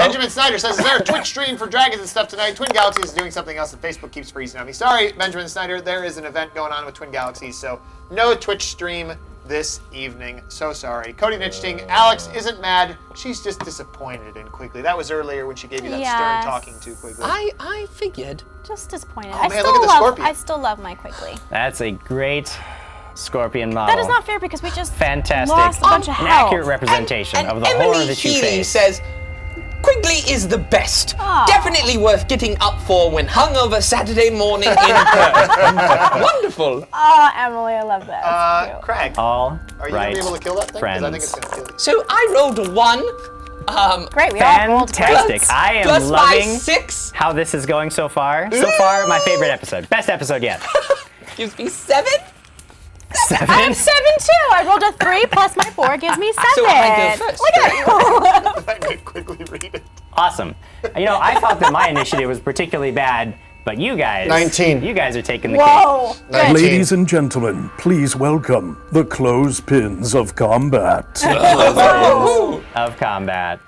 Benjamin Snyder says, is there a Twitch stream for dragons and stuff tonight? Twin Galaxies is doing something else and Facebook keeps freezing on me. Sorry, Benjamin Snyder, there is an event going on with Twin Galaxies, so no Twitch stream this evening. So sorry. Cody Nitchting, Alex isn't mad. She's just disappointed in Quigley. That was earlier when she gave you that stern talking to Quigley. I figured. Just disappointed. Oh, man, look at the scorpion. I still love my Quigley. That's a great scorpion model. That is not fair because we just fantastic. lost a bunch of An health. accurate representation and of the Emily horror that you Healy face. says, Quigley is the best. Aw. Definitely worth getting up for when hungover Saturday morning in Perth. Wonderful. Oh, Emily, I love that. Cute. Craig, All are you right, going to be able to kill that thing? Because I think it's friends. going to kill you. So I rolled a 1. Great, we all rolled Fantastic. great. I am Plus my loving 6 how this is going so far. So far, my favorite episode. Best episode yet. gives me 7. 7. I have 7 too. I rolled a 3 plus my 4 gives me 7. So I go first. Look at you. I could quickly read it. Awesome. You know, I thought that my initiative was particularly bad, but you guys... 19. You guys are taking the Whoa. cake. Good. Ladies and gentlemen, please welcome the clothespins of combat. Of combat.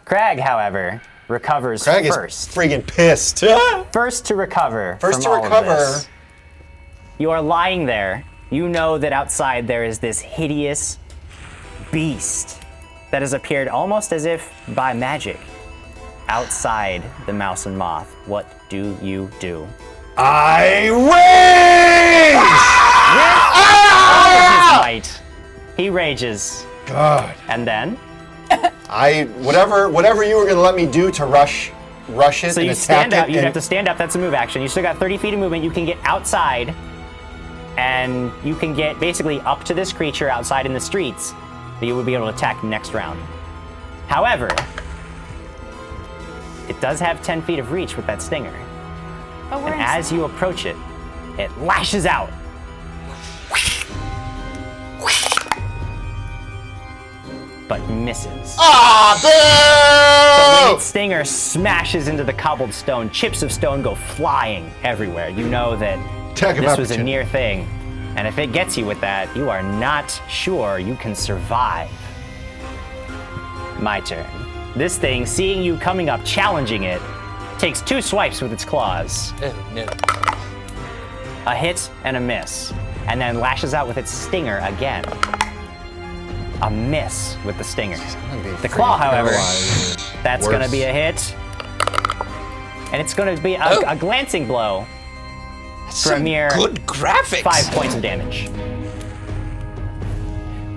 Craig, however, recovers Craig first. is freaking pissed. First to recover. First from to all of recover. this. You are lying there. You know that outside there is this hideous beast that has appeared almost as if by magic outside the mouse and moth. What do you do? I rage! All of his might, he rages. God. And then? Whatever you were gonna let me do to rush it So and you attack stand it. out, you and- have to stand up, that's a move action. You still got 30 feet of movement, you can get outside, and you can get basically up to this creature outside in the streets that you would be able to attack next round. However, it does have 10 feet of reach with that stinger. But we're And inside. as you approach it, it lashes out. But misses. Ah, Its stinger smashes into the cobbled stone. Chips of stone go flying everywhere. You know that Attack of this was a opportunity. near thing. And if it gets you with that, you are not sure you can survive. My turn. This thing, seeing you coming up, challenging it, takes 2 swipes with its claws. Oh, no. A hit and a miss. And then lashes out with its stinger again. A miss with the stinger. The claw, however, that's going to be a hit. And it's going to be a glancing blow for a mere Good graphics. 5 points of damage.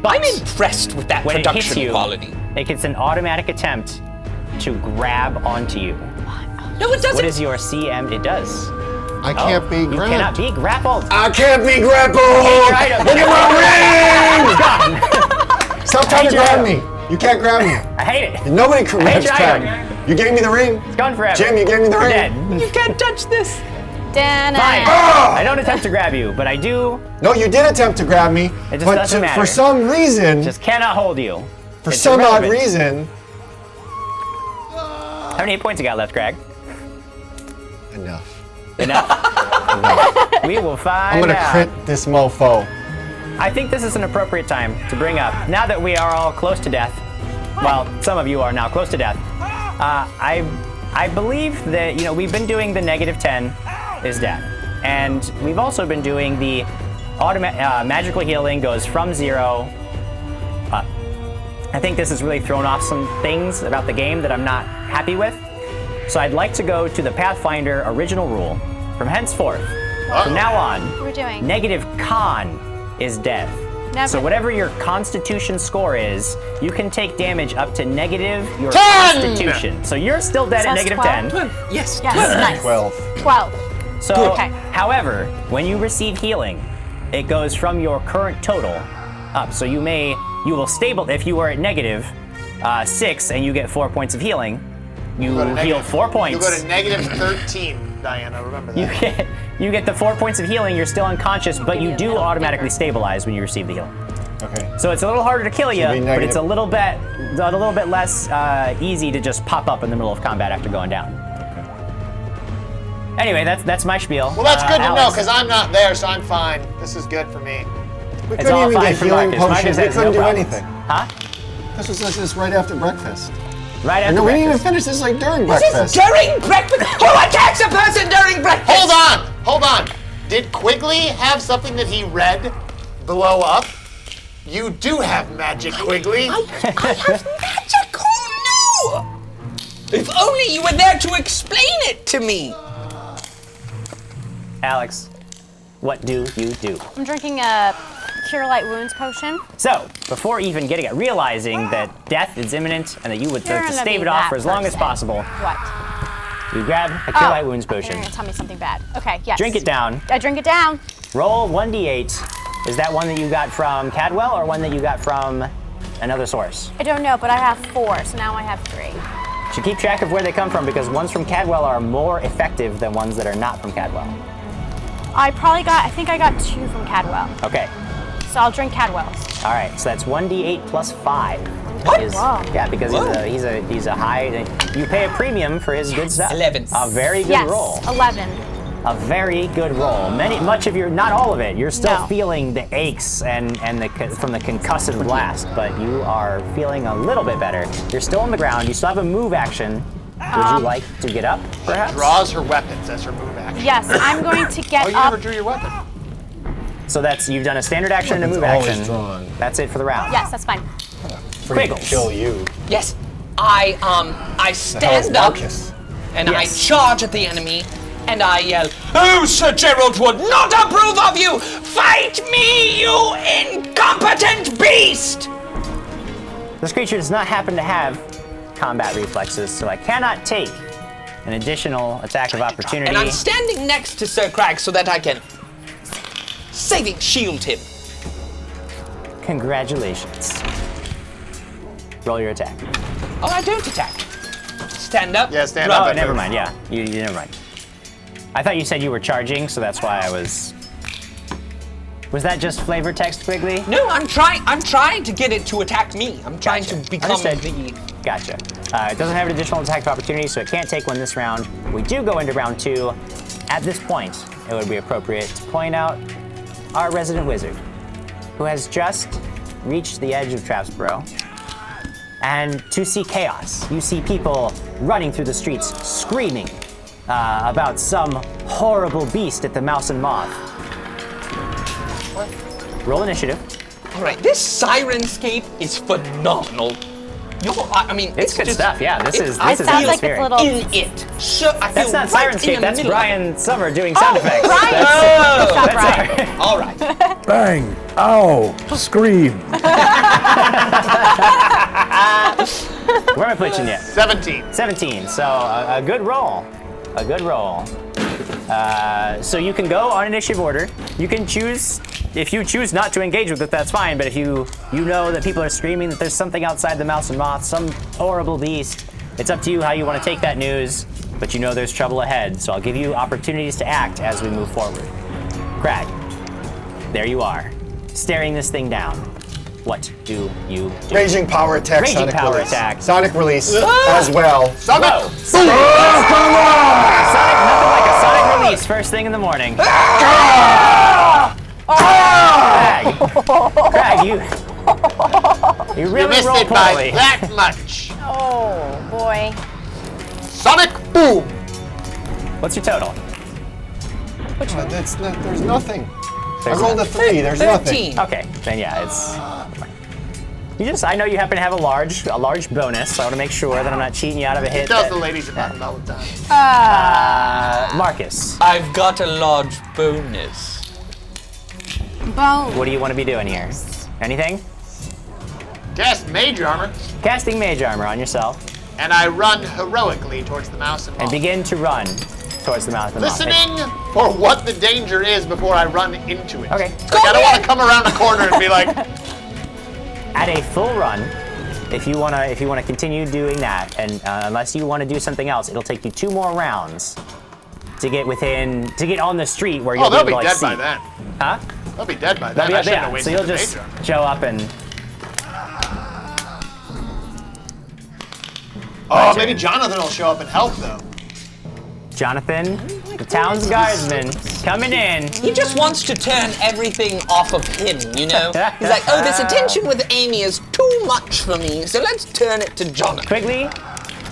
But I'm impressed with that when it hits production you, quality. it gets an automatic attempt to grab onto you. No, it doesn't. What is your CM? It does. I can't be You grabbed. cannot be grappled. I can't be grappled! Your item. Look at my ring! Stop trying to grab me. You can't grab me. I hate it. Nobody hate grabs your Craig. item. You gave me the ring. It's gone forever. Jim, you gave me the You're ring. dead. You can't touch this. Fine. Ah! I don't attempt to grab you, but I do. No, you did attempt to grab me. It just but doesn't matter. For some reason, Just cannot hold you. for it's some odd irrelevant. reason. How many hit points you got left, Craig? Enough. Enough? We will find I'm gonna out. crit this mofo. I think this is an appropriate time to bring up, now that we are all close to death, well, some of you are now close to death, I believe that, we've been doing the -10 is death. And we've also been doing the magical healing goes from 0 up. I think this has really thrown off some things about the game that I'm not happy with. So I'd like to go to the Pathfinder original rule. From henceforth, from now on, We're doing. negative con is death. Never. So whatever your constitution score is, you can take damage up to negative your 10! constitution. So you're still dead So at that's negative 12? 10. Yes. Yes, nice. 12. 12. So, Okay. however, when you receive healing, it goes from your current total up. So you will stable, if you are at negative 6 and you get 4 points of healing, you heal 4 points. You go to -13, Diana, remember that. You get the 4 points of healing, you're still unconscious, but you do automatically stabilize when you receive the healing. Okay. So it's a little harder to kill you, be but it's a negative. little bit less easy to just pop up in the middle of combat after going down. Anyway, that's my spiel. Well, that's good to know, Alex. because I'm not there, so I'm fine. This is good for me. We It's couldn't all even fine get for healing Marcus. potions. Marcus We has couldn't no do problems. anything. Huh? This was this right after breakfast. Right after No, we didn't even breakfast. finish. This is like during This breakfast. is during breakfast. Who attacks a person during breakfast? Hold on. Did Quigley have something that he read blow up? You do have magic, Quigley. I have magic. Who knew? If only you were there to explain it to me. Alex, what do you do? I'm drinking a Cure Light Wounds potion. So, before even getting it, realizing that death is imminent and that you would You're like to gonna stave be it off that for as long as person. possible, What? you grab a Cure Light Wounds You're potion, gonna tell me something bad. Okay, yes. drink it down, I drink it down. roll 1d8. Is that one that you got from Cadwell or one that you got from another source? I don't know, but I have 4, so now I have 3. You should keep track of where they come from because ones from Cadwell are more effective than ones that are not from Cadwell. I think I got 2 from Cadwell. Okay, So I'll drink Cadwell's. all right, so that's 1d8 plus 5. What? Wow. Yeah, because he's a high. You pay a premium for his good stuff. 11. A very good Yes, roll. 11. A very good roll. Much of your, not all of it. You're still No. feeling the aches and from the concussive blast, but you are feeling a little bit better. You're still on the ground. You still have a move action. Would you like to get up, perhaps? Draws her weapons as her move action. Yes, I'm going to get Oh, you up. never drew your weapon. So you've done a standard action and a move Weapon's action. always drawn. That's it for the round. Yes, that's fine. Free to Quiggles. kill you. Yes, I Hell, stand up Marcus. and Yes. I charge at the enemy and I yell, "Oh, Sir Gerald would not approve of you! Fight me, you incompetent beast!" This creature does not happen to have combat reflexes, so I cannot take an additional attack of opportunity. And I'm standing next to Sir Crag so that I can saving shield him. Congratulations. Roll your attack. Oh, I don't attack. Stand up. Yeah, stand run. up. Oh, never mind. Yeah, you never mind. I thought you said you were charging, so that's why I was. Was that just flavor text, Quigley? No, I'm trying to get it to attack me. I'm trying Gotcha. to become Understood. the. Gotcha. It doesn't have an additional attack of opportunity, so it can't take one this round. We do go into round 2. At this point, it would be appropriate to point out our resident wizard, who has just reached the edge of Trapsboro. And to see chaos, you see people running through the streets screaming about some horrible beast at the Mouse and Moth. Roll initiative. All right, this Sirenscape is phenomenal. I mean, It's good just, stuff, yeah. This is sounds like atmospheric. it's little. in it. So I That's feel not right in Sirenscape, the that's middle of it. Brian Summer doing sound effects. Brian! That's, Stop, that's Brian. All right. Bang! Ow! Scream! where am I pitching you? 17. 17, so a good roll. A good roll. So you can go on initiative order. You can choose, if you choose not to engage with it, that's fine, but if you know that people are screaming that there's something outside the Mouse and Moth, some horrible beast, it's up to you how you want to take that news, but you know there's trouble ahead, so I'll give you opportunities to act as we move forward. Crag, there you are, staring this thing down. What do you do? Raging power attack. Raging Sonic power release. attack. Sonic release as well. Summit! Whoa. Sonic, nothing like a Sonic release first thing in the morning. Crag, you You really missed roll it by poorly. that much. Oh, boy. Sonic boom! What's your total? That's not, there's nothing. There's I rolled a 3. There's nothing. 13. Okay, then yeah, it's. I know you happen to have a large bonus, so I want to make sure that I'm not cheating you out of a hit. Does that- the ladies are talking all the time. Marcus, I've got a large bonus. Bone. what do you want to be doing here? Anything? Cast Mage Armor, Casting Mage Armor on yourself and I run heroically towards the Mouse and and Moth. begin to run towards the mouth of the moth. Listening for what the danger is before I run into it. Okay. Like, I don't want to come around a corner and be like, At a full run, if you wanna continue doing that, and unless you want to do something else, it'll take you 2 more rounds to get on the street where you'll oh, they'll be be able to dead see. by then. Huh? They'll be dead by They'll then. be I up shouldn't have there. wasted So you'll the just Mage Armor. show up and. Oh, maybe Jonathan will show up and help though. Jonathan, town's guardsman coming in. He just wants to turn everything off of him, you know? He's like, oh, this attention with Amy is too much for me, so let's turn it to Jonathan. Quigley,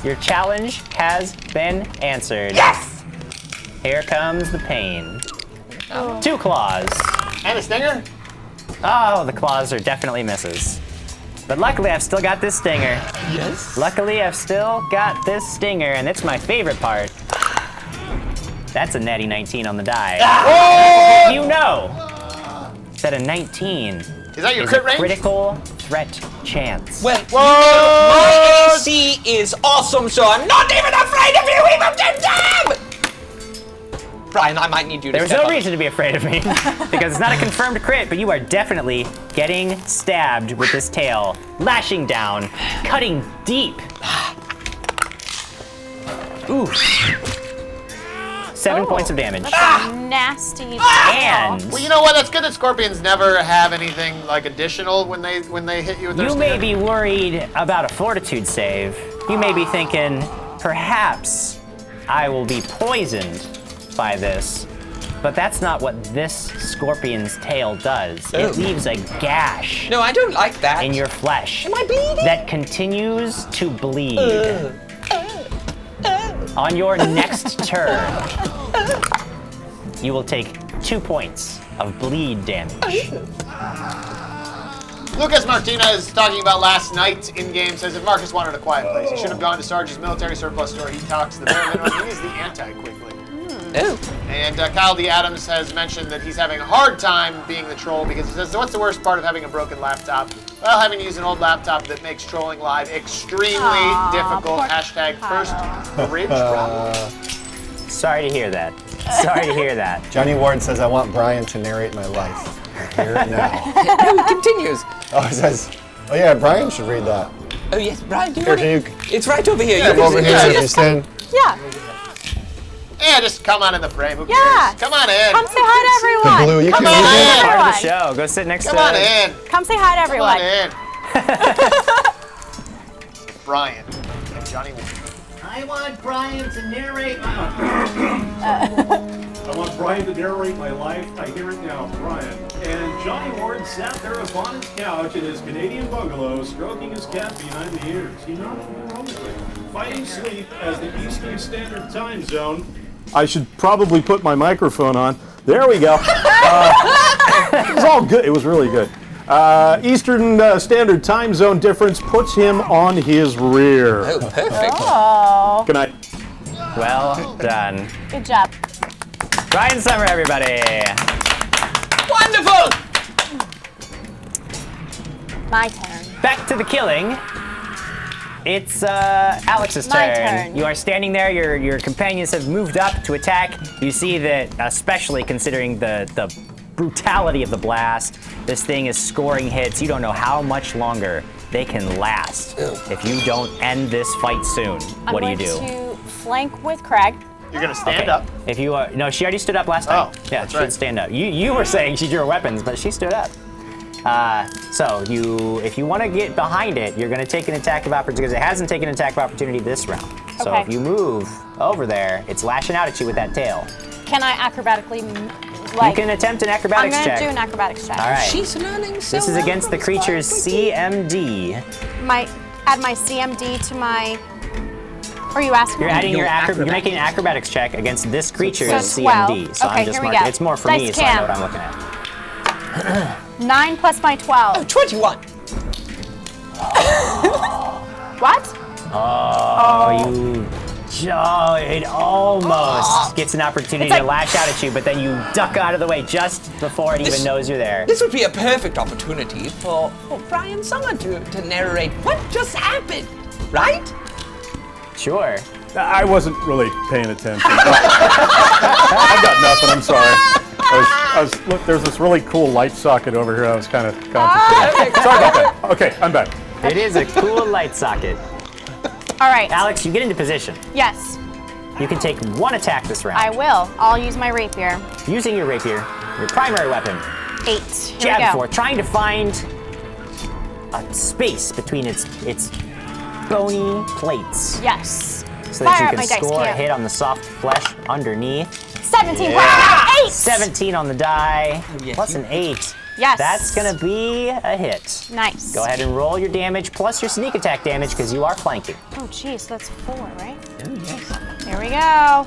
your challenge has been answered. Yes! Here comes the pain. 2 claws. And a stinger? Oh, the claws are definitely misses. But luckily, I've still got this stinger. Yes? Luckily, I've still got this stinger, and it's my favorite part. That's a natty 19 on the die. Oh! You know that a 19 Is that your is crit a range? critical threat chance. Well, you know, my AC is awesome, so I'm not even afraid of you, even JimJam! Brian, I might need you to There's step no up. reason to be afraid of me, because it's not a confirmed crit, but you are definitely getting stabbed with this tail, lashing down, cutting deep. Ooh. 7 points of damage. Nasty. And Well, you know what? That's good that scorpions never have anything like additional when they hit you with their you may stinger. be worried about a fortitude save. You may be thinking, perhaps I will be poisoned by this. But that's not what this scorpion's tail does. Oh. It leaves a gash No, I don't like that. in your flesh Am I bleeding? that continues to bleed. On your next turn, you will take 2 points of bleed damage. Lucas Martinez talking about last night in game says if Marcus wanted a quiet place, he should have gone to Sarge's military surplus store. He talks the bare minimum. He is the anti-quickly. Oh. And Kyle D. Adams has mentioned that he's having a hard time being the troll because he says, what's the worst part of having a broken laptop? Well, having to use an old laptop that makes trolling live extremely difficult. poor Hashtag Kyle. first bridge problem. Sorry to hear that. Sorry to hear that. Johnny Ward says, I want Brian to narrate my life. Here now. No, it continues. Oh, it says, oh yeah, Brian should read that. Oh, yes, Brian, do you Here, want can it? you It's right over here. You come can over sit here down. and just in? Yeah. Yeah, just come on in the frame. Who Yeah. cares? Come on in. Come say hi to The everyone. blue, you Come can on use in. it. Part of the Everyone. show. Go sit next Come to on in. Come say hi to Come on everyone. in. Brian and Johnny Ward. I want Brian to narrate my I want Brian to narrate my life. I hear it now, Brian. And Johnny Ward sat there upon his couch in his Canadian bungalow, stroking his cat behind the ears. He nodded ironically, fighting sleep as the Eastern Standard Time Zone. I should probably put my microphone on. There we go. It was all good. It was really good. Eastern Standard Time Zone difference puts him on his rear. Oh, perfect. Oh, Good night. Well done. good job. Brian Summer, everybody. Wonderful! My turn. Back to the killing. It's Alex's My turn. turn. You are standing there. Your companions have moved up to attack. You see that, especially considering the brutality of the blast, this thing is scoring hits. You don't know how much longer they can last if you don't end this fight soon. What do you do? I'm going to flank with Craig. You're going to stand Okay. up. If you no, she already stood up last time. Oh, Yeah, that's she right. did stand up. You were saying she drew her weapons, but she stood up. So if you want to get behind it, you're going to take an attack of opportunity because it hasn't taken an attack of opportunity this round. So Okay. if you move over there, it's lashing out at you with that tail. Can I acrobatically, You can attempt an I'm acrobatics going to check. do an acrobatics check. All right. She's learning so This is well against the from creature's Sparkly. CMD. Add my CMD to my, or are you asking You're me? adding Your you're making an acrobatics check against this creature's So 12. CMD. So Okay, I'm just here we marking. go. It's more for Dice me, so I know cam. what I'm looking at. 9 plus my 12. 21. What? It almost gets an opportunity It's to like- lash out at you, but then you duck out of the way just before it This- even knows you're there. This would be a perfect opportunity for Brian Summer to narrate what just happened, right? Sure. I wasn't really paying attention. I got nothing. I'm sorry. Look, there's this really cool light socket over here. I was kind of concentrating. Sorry about that. Okay, I'm back. It is a cool light socket. All right. Alex, you get into position. Yes, You can take one attack this round. I will. I'll use my rapier. Using your rapier, your primary weapon. 8. Here Jab we go. for trying to find a space between its bony plates. Yes. So that Fire you up can my dice score a cam. hit on the soft flesh underneath. 17 Yeah. plus 8. 17 on the die, yes, plus you- an 8. Yes. That's gonna be a hit. Nice. Go ahead and roll your damage plus your sneak attack damage because you are flanking. Oh, geez, so that's 4, right? Oh, yes. Here we go.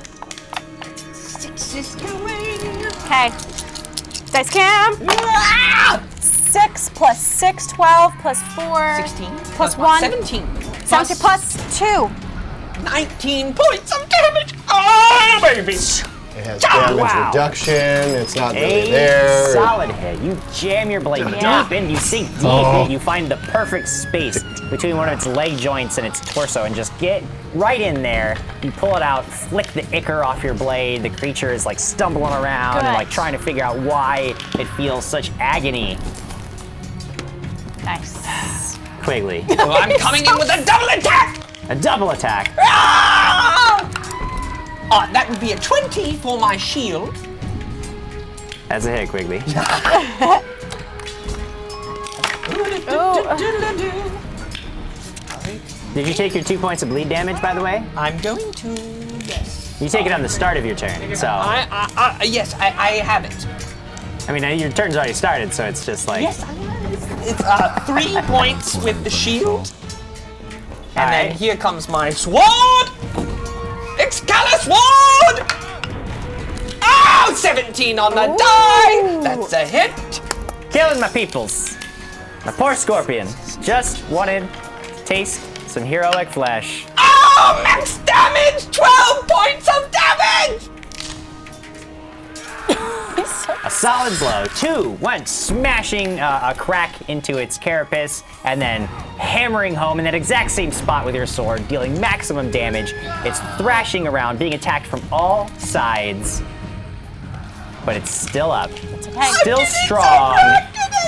6 is going. Okay. Dice cam. 6 plus 6, 12 plus 4. 16. Plus 1. 17. 17 plus 2. 19 points of damage. Oh, baby. It has damage wow. reduction. It's not really A there. solid hit. You jam your blade Yeah. deep in, you sink deep, Oh. and you find the perfect space between one of its leg joints and its torso, and just get right in there. You pull it out, flick the ichor off your blade. The creature is like stumbling around and Good. like trying to figure out why it feels such agony. Nice. Quigley, Well, I'm coming in with a double attack. a double attack. That would be a 20 for my shield. That's a hit, Quigley. Did you take your 2 points of bleed damage, by the way? I'm going to, yes. You take it on the start of your turn, so Yes, I have it. I mean your turn's already started, so it's just like Yes, it's 3 points with the shield. And then Alright. here comes my sword! Excalibur sword! Oh, 17 on the die! That's a hit. killing my peoples. My poor scorpion just wanted to taste some heroic flesh. Oh, max damage! 12 points of damage! A solid blow. 2 went smashing a crack into its carapace and then hammering home in that exact same spot with your sword, dealing maximum damage. It's thrashing around, being attacked from all sides. But it's still up. Okay. Still strong.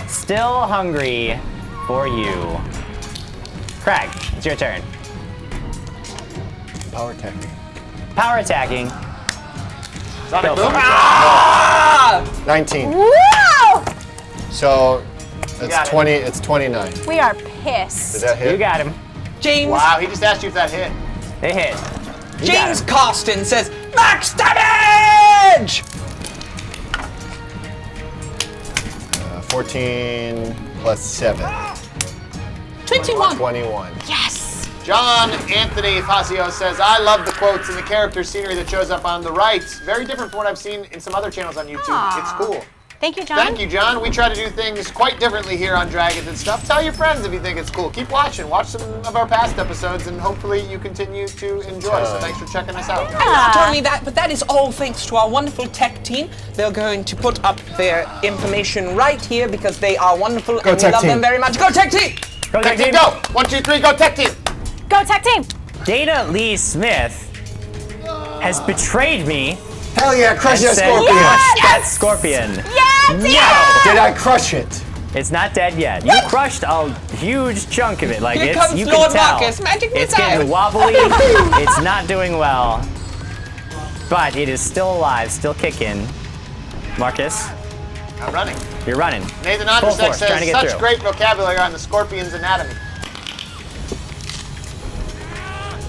Still hungry for you. Crag, it's your turn. Power attacking. Power attacking. Sonic Go boom. for it. Ah! 19. Woo! So got it's it. 20. It's 29. We are Did pissed. that hit? You got him. James Wow, he just asked you if that hit. It hit. You got James him. Costin says, max damage! 14 plus 7. 21. 21. Yes. John Anthony Fazio says, I love the quotes and the character scenery that shows up on the right. Very different from what I've seen in some other channels on YouTube. Aw. It's cool. Thank you, John. Thank you, John. We try to do things quite differently here on Dragons and stuff. Tell your friends if you think it's cool. Keep watching. Watch some of our past episodes, and hopefully you continue to enjoy. So thanks for checking us out. Not only that, but that is all thanks to our wonderful tech team. They're going to put up their information right here because they are wonderful and we tech love team. them very much. Go tech team! Go, Tech team, go! 1, 2, 3, go tech team! Go tech team. Dana Lee Smith has betrayed me. Hell yeah, crush and that said, scorpion! "Crush that scorpion." Yeah, Did I crush it? It's not dead yet. You crushed a huge chunk of it. Like Here it's comes you Lord can tell. Marcus, magic It's missile. getting wobbly. It's not doing well. But it is still alive, still kicking. Marcus, I'm running. you're running. Nathan Full Anderson force, trying to says, get such through. great vocabulary on the scorpion's anatomy.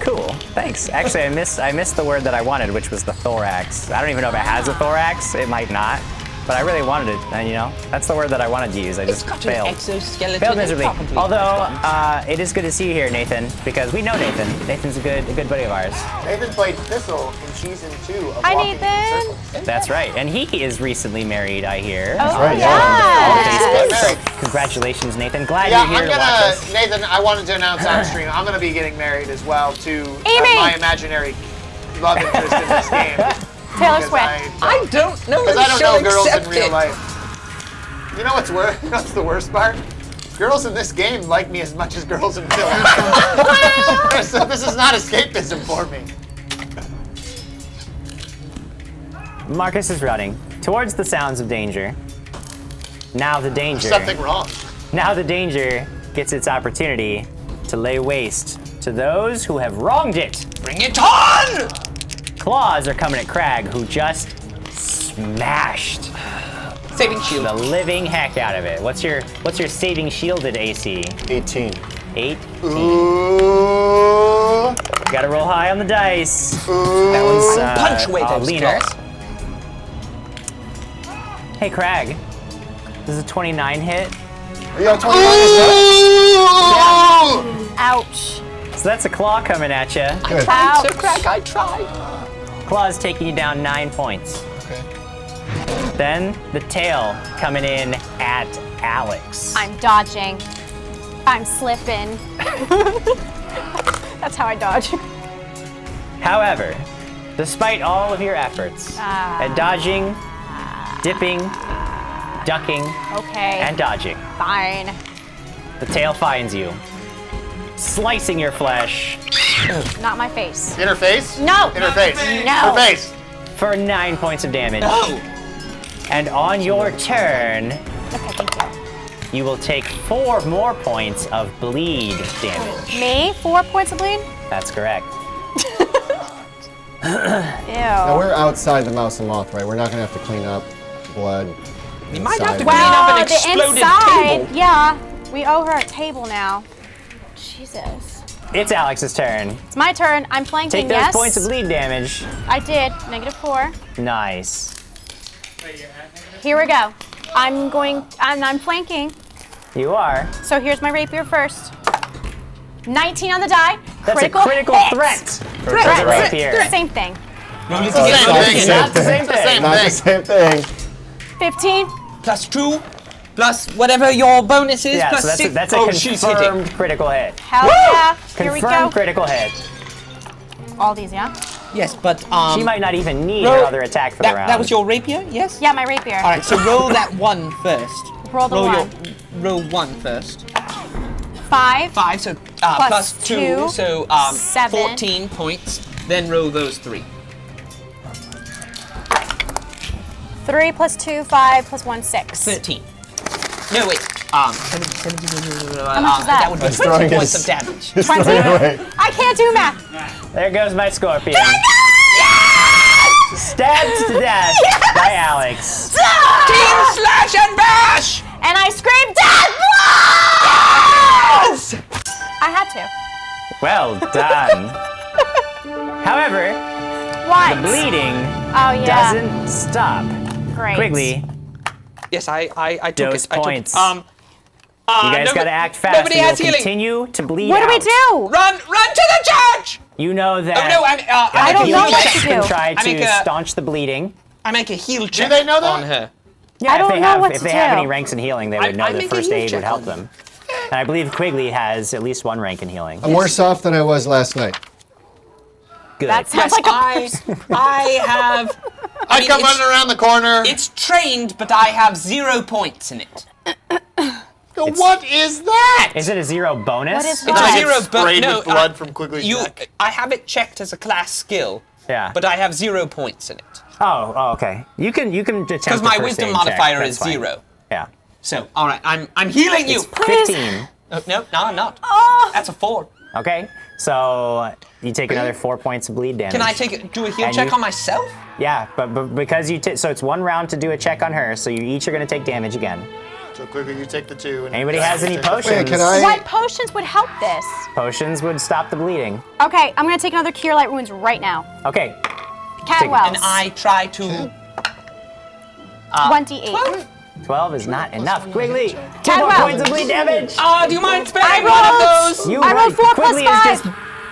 Cool. Thanks. Actually, I missed the word that I wanted, which was the thorax. I don't even know if it has a thorax. It might not. But I really wanted it, and you know, that's the word that I wanted to use. I It's just got failed. an exoskeleton. Failed miserably. Probably Although has it is good to see you here, Nathan, because we know Nathan. Nathan's a good buddy of ours. Nathan played Thistle in season 2 of Hi, Walking in Nathan. Circles. That's right, and he is recently married, I hear. Oh, right, yeah. On Facebook. Married. So congratulations, Nathan. Glad Yeah, you're here I'm to watch gonna, us. Nathan, I wanted to announce on stream, I'm gonna be getting married as well to Amy! my imaginary love interest in this game. Taylor Because Swift. I don't know Because if I don't she'll know girls in accept real it. life. You know what's worse? What's the worst part? Girls in this game like me as much as girls in real life. So this is not escapism for me. Marcus is running towards the sounds of danger. Now the danger. Something wrong. Now the danger gets its opportunity to lay waste to those who have wronged it. Bring it on! Claws are coming at Crag, who just smashed Saving shield. the living heck out of it. What's your saving shielded AC? 18. 8. Ooh. Gotta roll high on the dice. Ooh. That one's Punch weight Lena. upstairs. Hey, Crag. This is a 29 hit. You got 21 as well? Ouch. So that's a claw coming at you. Good. Ouch. So, Craig, I tried. Claw's taking you down 9 points. Okay. Then the tail coming in at Alex. I'm dodging. I'm slipping. That's how I dodge. However, despite all of your efforts at dodging, dipping, ducking, Okay. and dodging, Fine. the tail finds you, slicing your flesh Not my face. In her face? No. In her face. No. Her face. for 9 points of damage. Oh. And on your turn, Okay, thank you. you will take 4 more points of bleed damage. Me? 4 points of bleed? That's correct. Now Ew. we're outside the mouse and moth, right? We're not gonna have to clean up blood. You might have to inside. clean up an the exploded inside. table. Yeah. We owe her a table now. Jesus. It's Alex's turn. It's my turn. I'm flanking, Take those yes? points of bleed damage. I did. -4. Nice. Here we go. I'm flanking. You are. So here's my rapier first. 19 on the die. That's a critical hit. threat. Threat. For the rapier. Same thing. You need to Oh, get it's not the rid same of it. the same thing. thing. Not the same thing. 15. Plus 2, plus whatever your bonus is, Yeah, plus so 6. that's a she's hitting. confirmed critical hit. Hell yeah. Here we Confirmed go. critical hit. All these, yeah? Yes, but She might not even need roll- her other attack for the round. that was your rapier, yes? Yeah, my rapier. All right, so roll that 1 first. Roll the one. Roll 1 first. 5. 5, so Plus plus 2, two, so 7. 14 points. Then roll those 3. 3 plus 2, 5 plus 1, 6. 13. No, wait. 17, How much is that? That would be He's 20 throwing points his- of damage. 20? Right. I can't do math. There goes my scorpion. Stabbed to death by Alex. Team slash and bash! And I screamed death! Yes! I had to. Well done. However, What? the bleeding Oh, yeah. doesn't stop. Great. Quigley, Yes, I took Dose it. I took points. it. you guys gotta act fast. Nobody or has you'll healing. continue to bleed What do we out. do? Run to the church! You know that Oh no, I don't know what to you do. can try I make to a- staunch the bleeding. I make a heal check they know that? on her. Yeah, I don't if they know have, what if to they have do. any ranks in healing, they would know I that make a first heal aid check would help on them. And I believe Quigley has at least 1 rank in healing. I'm worse off than I was last night. Good. That sounds like I have. I mean, come it's- running around the corner. It's trained, but I have 0 points in it. What is that? Is it a 0 bonus? What is It's what? a I get 0 sprayed no, with blood from Quigley's neck. I have it checked as a class skill. Yeah. But I have 0 points in it Oh, okay. You can attempt because a my first wisdom aid modifier check. is That's fine. 0. Yeah. So, all right, I'm healing you. 15. Oh, no, I'm not. Oh. That's a 4. Okay. So you take another 4 points of bleed damage. Can I do a heal And check you- on myself? Yeah, but because you so it's 1 round to do a check on her, so you each are going to take damage again. So Quigley, you take the 2. And Anybody has any potions? Wait, can I? What potions would help this? Potions would stop the bleeding. Okay, I'm gonna take another Cure Light Wounds right now. Okay. Catwells. And I try to. 1d8. 12 is not enough. Quigley, 2 more Cadwell. points of bleed damage. Do you mind sparing I one of rolled- those? You I rolled 4 plus Quigley is 5. just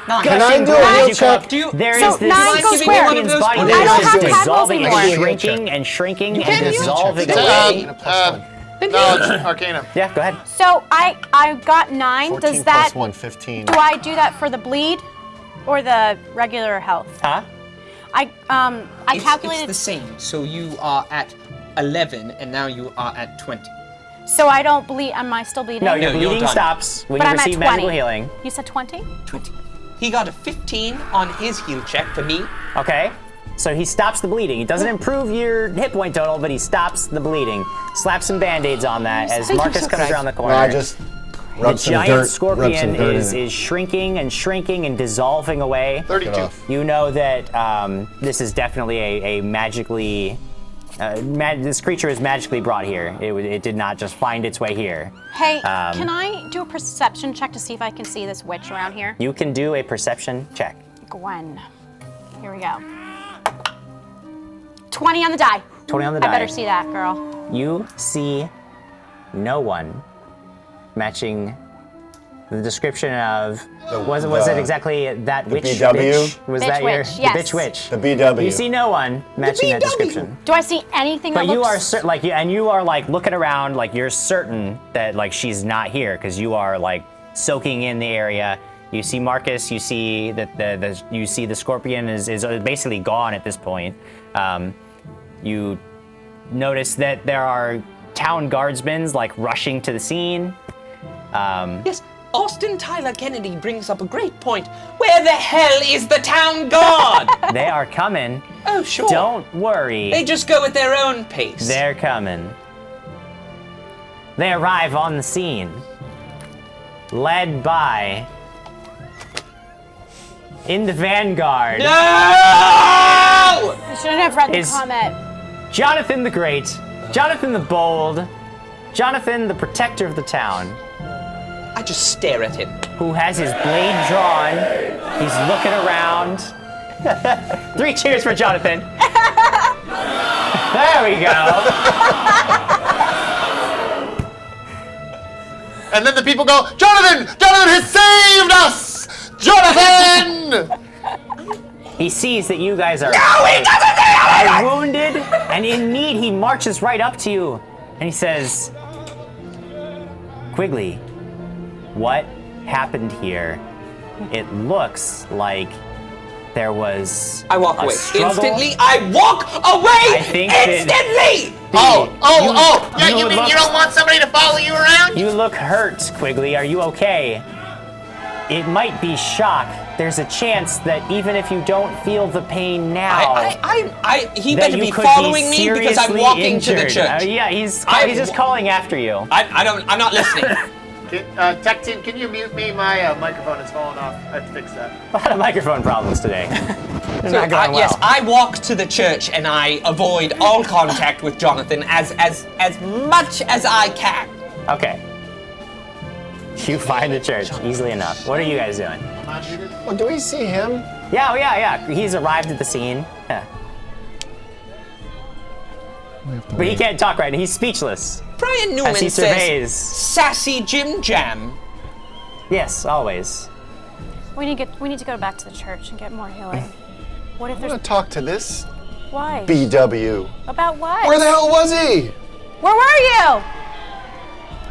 Nine. Can I gushing do a blood. heal You check? can- There So is this 9 goes giving me where? one of those body I that don't is have just cadwells dissolving anymore. and shrinking and shrinking and can't use dissolving checks. away. Knowledge, Arcana. Yeah, go ahead. So I got 9. 14 Does that plus 1, 15. do I do that for the bleed or the regular health? Huh? I It's calculated the same. So you are at 11, and now you are at 20. so I don't bleed. Am I still bleeding? No, your No, you're bleeding done. stops when but you I'm at receive 20. magical healing. You said 20? 20. He got a 15 on his heal check for me. Okay. So he stops the bleeding. He doesn't improve your hit point total, but he stops the bleeding. Slap some band-aids on that as Thank you Marcus so comes much. around the No, corner. I just the rub some giant dirt. Rub scorpion some dirt is in it. shrinking and shrinking and dissolving away. Get 32. off. You know that this is definitely a magically. This creature is magically brought here. It did not just find its way here. Hey, can I do a perception check to see if I can see this witch around here? You can do a perception check. Gwen. Here we go. 20 on the die. 20 on the die. I better see that, girl. You see no one matching the description of. Was it exactly that witch? BW? Bitch? Was Bitch that witch, the yes. bitch witch? The BW. You see no one matching that BW. description. Do I see anything But that you are looks... you are like looking around, like you're certain that like she's not here because you are like soaking in the area. You see Marcus. You see that the scorpion is basically gone at this point. You notice that there are town guardsmen like rushing to the scene. Yes, Austin Tyler Kennedy brings up a great point. Where the hell is the town guard? They are coming. Oh, sure. Don't worry. They just go at their own pace. They're coming. They arrive on the scene, led by, in the vanguard, No! You shouldn't have read the Is- comment. Jonathan the Great, Jonathan the Bold, Jonathan the Protector of the town, I just stare at him. who has his blade drawn. He's looking around. 3 cheers for Jonathan. There we go. And then the people go, Jonathan! Jonathan has saved us! Jonathan! He sees that you guys are No, wounded and in need. He marches right up to you and he says, Quigley, what happened here? It looks like there was I walk a away. struggle. Instantly, I walk away! I think that- Instantly! Yeah, you mean look- you don't want somebody to follow you around? You look hurt, Quigley. Are you okay? It might be shock. There's a chance that even if you don't feel the pain now, He that better you be could following me seriously because I'm walking to the injured. church. Yeah, he's I- just calling after you. I'm not listening. Tech team, can you mute me? My microphone has fallen off. I have to fix that. A lot of microphone problems today. They're not going well. Yes, I walk to the church and I avoid all contact with Jonathan as much as I can. Okay. You find the church easily enough. What are you guys doing? Well, do we see him? Yeah. He's arrived at the scene. Yeah. But he can't talk right now. He's speechless. Brian Newman As he says, surveys. "Sassy JimJam." Yes, always. We need to go back to the church and get more healing. What if I'm there's... gonna talk to this Why? BW. About what? Where the hell was he? Where were you?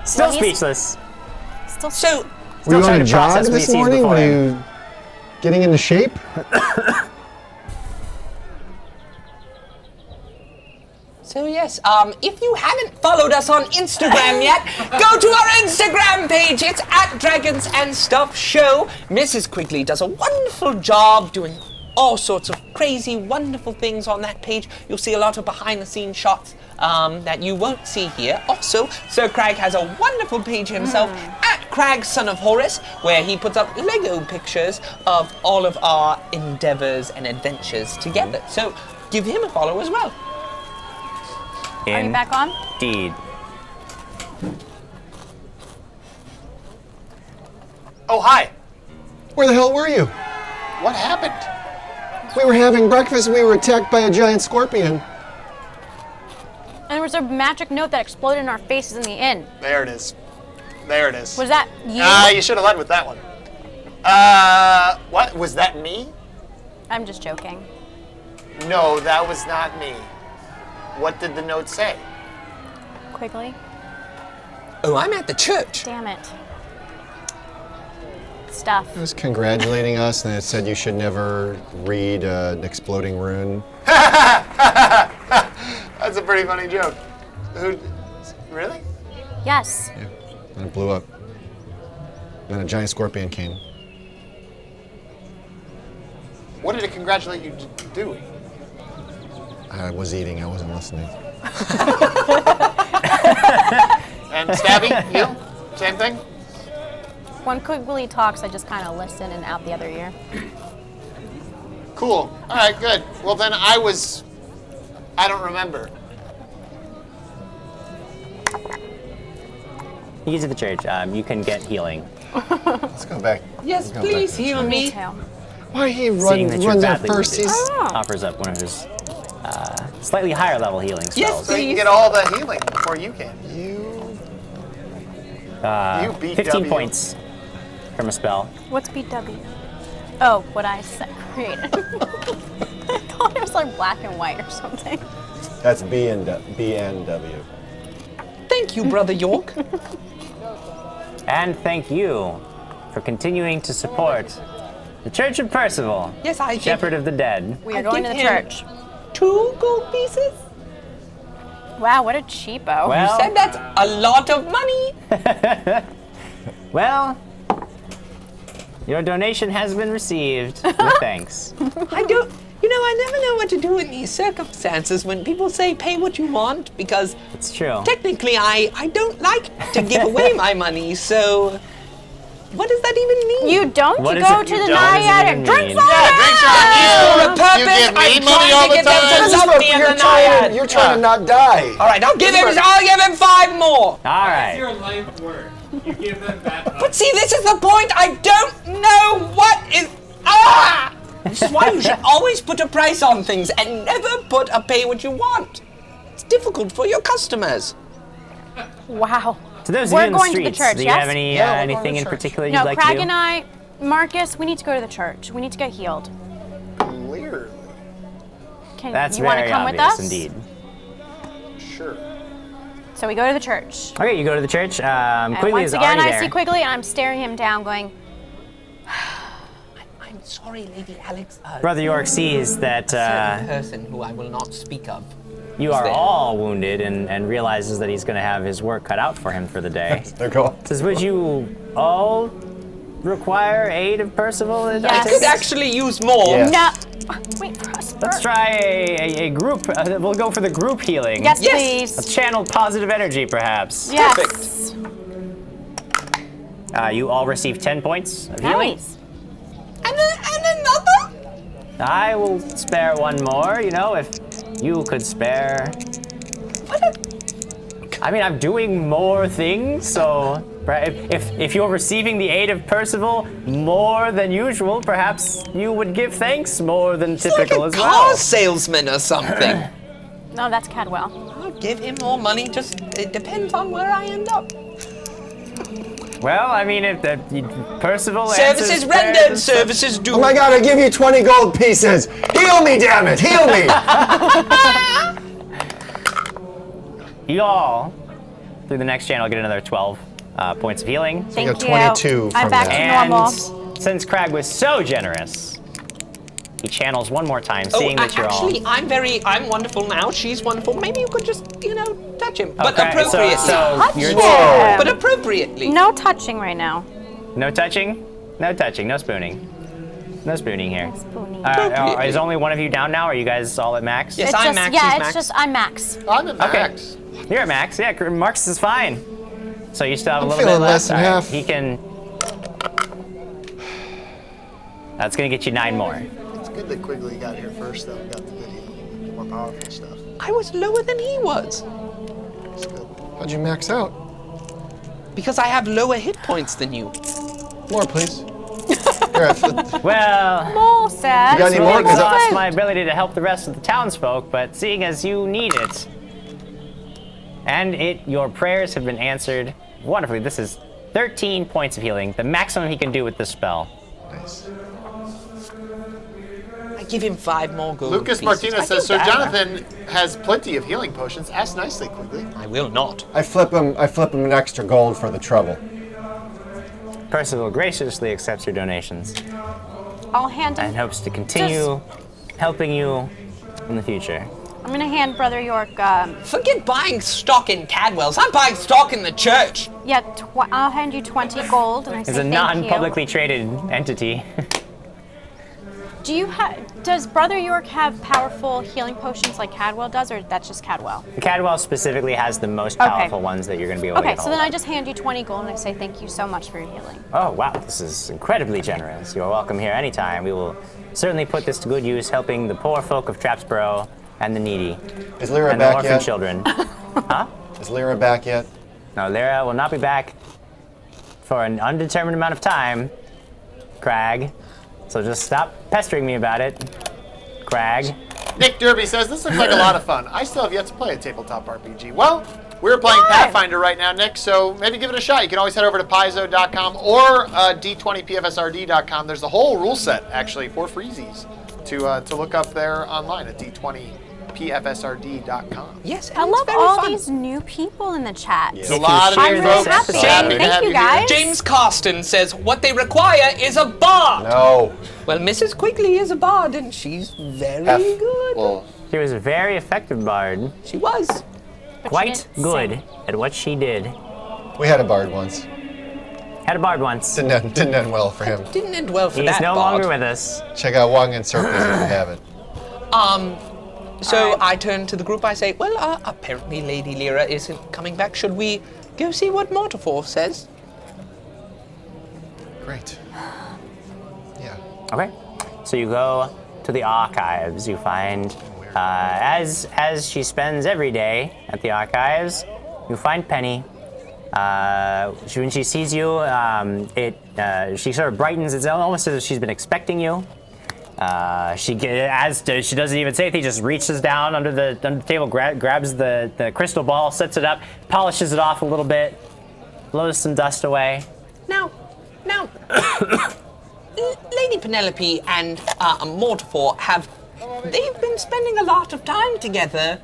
Still Well, he's- speechless. Still... So, Were Still you trying on a to jog process what he this sees morning? before Were him. you getting into shape? yes, if you haven't followed us on Instagram yet, go to our Instagram page. It's at Dragons and Stuff Show. Mrs. Quigley does a wonderful job doing all sorts of crazy, wonderful things on that page. You'll see a lot of behind-the-scenes shots that you won't see here. Also, Sir Crag has a wonderful page himself at Crag Son of Horus, where he puts up Lego pictures of all of our endeavors and adventures together. So give him a follow as well. Are you back on? Indeed. Oh, hi. Where the hell were you? What happened? We were having breakfast and we were attacked by a giant scorpion. And there was a magic note that exploded in our faces in the inn. There it is. There it is. Was that you? You should have led with that one. What? Was that me? I'm just joking. No, that was not me. What did the note say? Quigley? Oh, I'm at the church. Damn it. Stuff. It was congratulating us and it said you should never read an exploding rune. That's a pretty funny joke. Who? Really? Yes. Yeah. And it blew up. Then a giant scorpion came. What did it congratulate you doing? I was eating, I wasn't listening. And Stabby, you? Same thing? When Quigley talks, I just kind of listen and out the other ear. Cool. All right, good. Well, then I don't remember. You get to the church. You can get healing. Let's go back. Yes, Let's go please back to the heal church. me. Too. Why he Seeing that you're runs out badly first? wounded, He's Oh. offers up one of his slightly higher level healing Yes, spells. So you can please. get all the healing before you can. You beat 15 W. points from a spell. What's BW? Oh, what I created. I thought it was like black and white or something. That's BNW. Thank you, Brother York. And thank you for continuing to support the Church of Percival, Yes, I give Shepherd of the Dead. We are I going to give the him- church. 2 gold pieces. Wow, what a cheapo. Well, Said that's a lot of money. well, your donation has been received with thanks. I don't. You know, I never know what to do in these circumstances when people say pay what you want, because It's true. technically I don't like to give away my money, so what does that even mean? You don't? What You is go it to you the don't? What does it Naiad even and drink mean? for Yeah, drinks are on you. For a purpose, You give me I'm money trying all to the get them time. to love me in the Naiad. You're trying to not die. All right, I'll give him 5 more. All right. Your life work. You give them that much. But see, this is the point. I don't know what is. This is why you should always put a price on things and never put a pay what you want. It's difficult for your customers. Wow. To those of We're you in the going to the streets, church, do you yes? have any Yeah, we're going to anything in church. particular you'd No, like Craig to do? and I, Marcus, we need to go to the church. We need to get healed. Clearly. That's you want very to come with obvious us? indeed. Sure. So we go to the church. Okay, you go to the church. And Quigley once is again, already I there. see Quigley, and I'm staring him down, going, I'm sorry, Lady Alex. Brother York sees that certain person who I will not speak of. you are there. all wounded and realizes that he's going to have his work cut out for him for the day. They're going. Says, would you all require aid of Percival? Yes. I could actually use more. Yeah. no. Wait for us. Let's try a group. We'll go for the group healing. Yes, Yes. please. Channel positive energy, perhaps. Yes. You all receive 10 points of healing. Nice. And another? I will spare one more, you know, if you could spare. I mean, I'm doing more things, so if you're receiving the aid of Percival more than usual, perhaps you would give thanks more than typical like as a well. car salesman or something. No, that's Cadwell. I'll give him more money, just it depends on where I end up. Well, I mean, if Percival Services answers rendered, prayers and services due. Oh my god, I give you 20 gold pieces! Heal me, damn it! Heal me! You all, through the next channel, get another 12 points of healing. Thank got you. 22 I'm from back that. to And normal. since Crag was so generous, he channels one more time, Oh, seeing that you're actually, all. I'm wonderful now. She's wonderful. Maybe you could just, touch him, but Okay, appropriately. So you're Touch But him. appropriately. No touching right now. no touching, no spooning, no spooning here. Spooning. Is only one of you down now? Or are you guys all at max? Yes, It's I'm just, Max. yeah, He's it's Max. just I'm Max. I'm at Okay. max. You're at max. Yeah, Marcus is fine. So you still have a I'm little bit feeling left. less than All right, half. He can. That's gonna get you 9 more. It's good that Quigley got here first, though. Got the good healing, more powerful stuff. I was lower than he was It's good. How'd you max out? because I have lower hit points than you. More, please. Here, Well. More sad. You got any I more? really 'Cause I- lost my ability to help the rest of the townsfolk, but seeing as you need it, and your prayers have been answered wonderfully. This is 13 points of healing, the maximum he can do with this spell. Nice. I give him 5 more gold Lucas pieces. Martinez I says, feel so bad. Jonathan has plenty of healing potions. Ask nicely, Quigley. I will not. I flip him an extra gold for the trouble. Percival graciously accepts your donations I'll hand and him. hopes to continue helping you in the future. I'm gonna hand Brother York. Forget buying stock in Cadwell's. I'm buying stock in the church. Yeah, I'll hand you 20 gold, and I say It's a thank non-publicly traded entity. you. Do you does Brother York have powerful healing potions like Cadwell does, or that's just Cadwell? Cadwell specifically has the most Okay. powerful ones that you're going to be able to Okay, get so hold then I of. just hand you 20 gold, and I say thank you so much for your healing. Oh, wow, this is incredibly generous. You're welcome here anytime. We will certainly put this to good use, helping the poor folk of Trapsboro and the needy Is Lyra and the back orphan yet? children. Is Lyra back yet? No, Lyra will not be back for an undetermined amount of time, Crag. So just stop pestering me about it, Crag. Nick Derby says, this looks like a lot of fun. I still have yet to play a tabletop RPG. Well, we're playing Pathfinder right now, Nick, so maybe give it a shot. You can always head over to paizo.com or d20pfsrd.com. There's the whole rule set, actually, for freezies to look up there online at d20pfsrd.com. Yes, I and love it's very all fun. these new people in the chat. It's a lot of I'm new really folks. happy. So happy to Thank have you, here. guys. James Carsten says, what they require is a bard. No. Well, Mrs. Quigley is a bard, and she's very good. Well, She was a very effective bard. She was. Quite didn't good sing. at what she did. we had a bard once. Had a bard once. Didn't end well for him. Didn't end well for He's that no bard. longer with us. Check out Wong and Circus if you haven't. So I turn to the group, I say, well, apparently Lady Lyra isn't coming back. Should we go see what Mortifor says? Great. Yeah. Okay. So you go to the archives. You find, as she spends every day at the archives, you find Penny. When she sees you, she sort of brightens. It's almost as if she's been expecting you. She doesn't even say anything. Just reaches down under the table, grabs the crystal ball, sets it up, polishes it off a little bit, blows some dust away. Now, Lady Penelope and Mortifor they've been spending a lot of time together,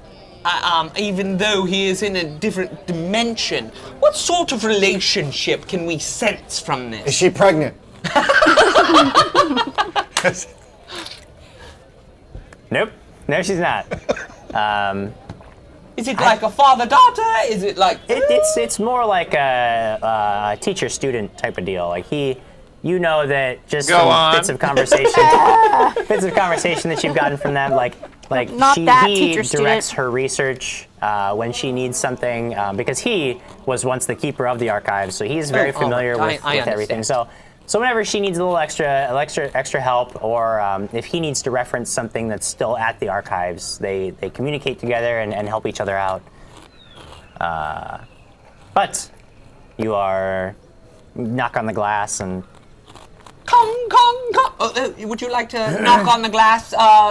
even though he is in a different dimension. What sort of relationship can we sense from Is this? she pregnant? Nope. No, she's not. Is it like a father-daughter? Is it like... It's more like a teacher-student type of deal. Like you know that just Go from on. bits of conversation that you've gotten from them, like Not that he teacher-student. directs her research when she needs something, because he was once the keeper of the archives, so he's very familiar with everything. understand. So whenever she needs a little extra help, or if he needs to reference something that's still at the archives, they communicate together and help each other out. But you are knock on the glass and Kong, Kong, Kong. Would you like to knock on the glass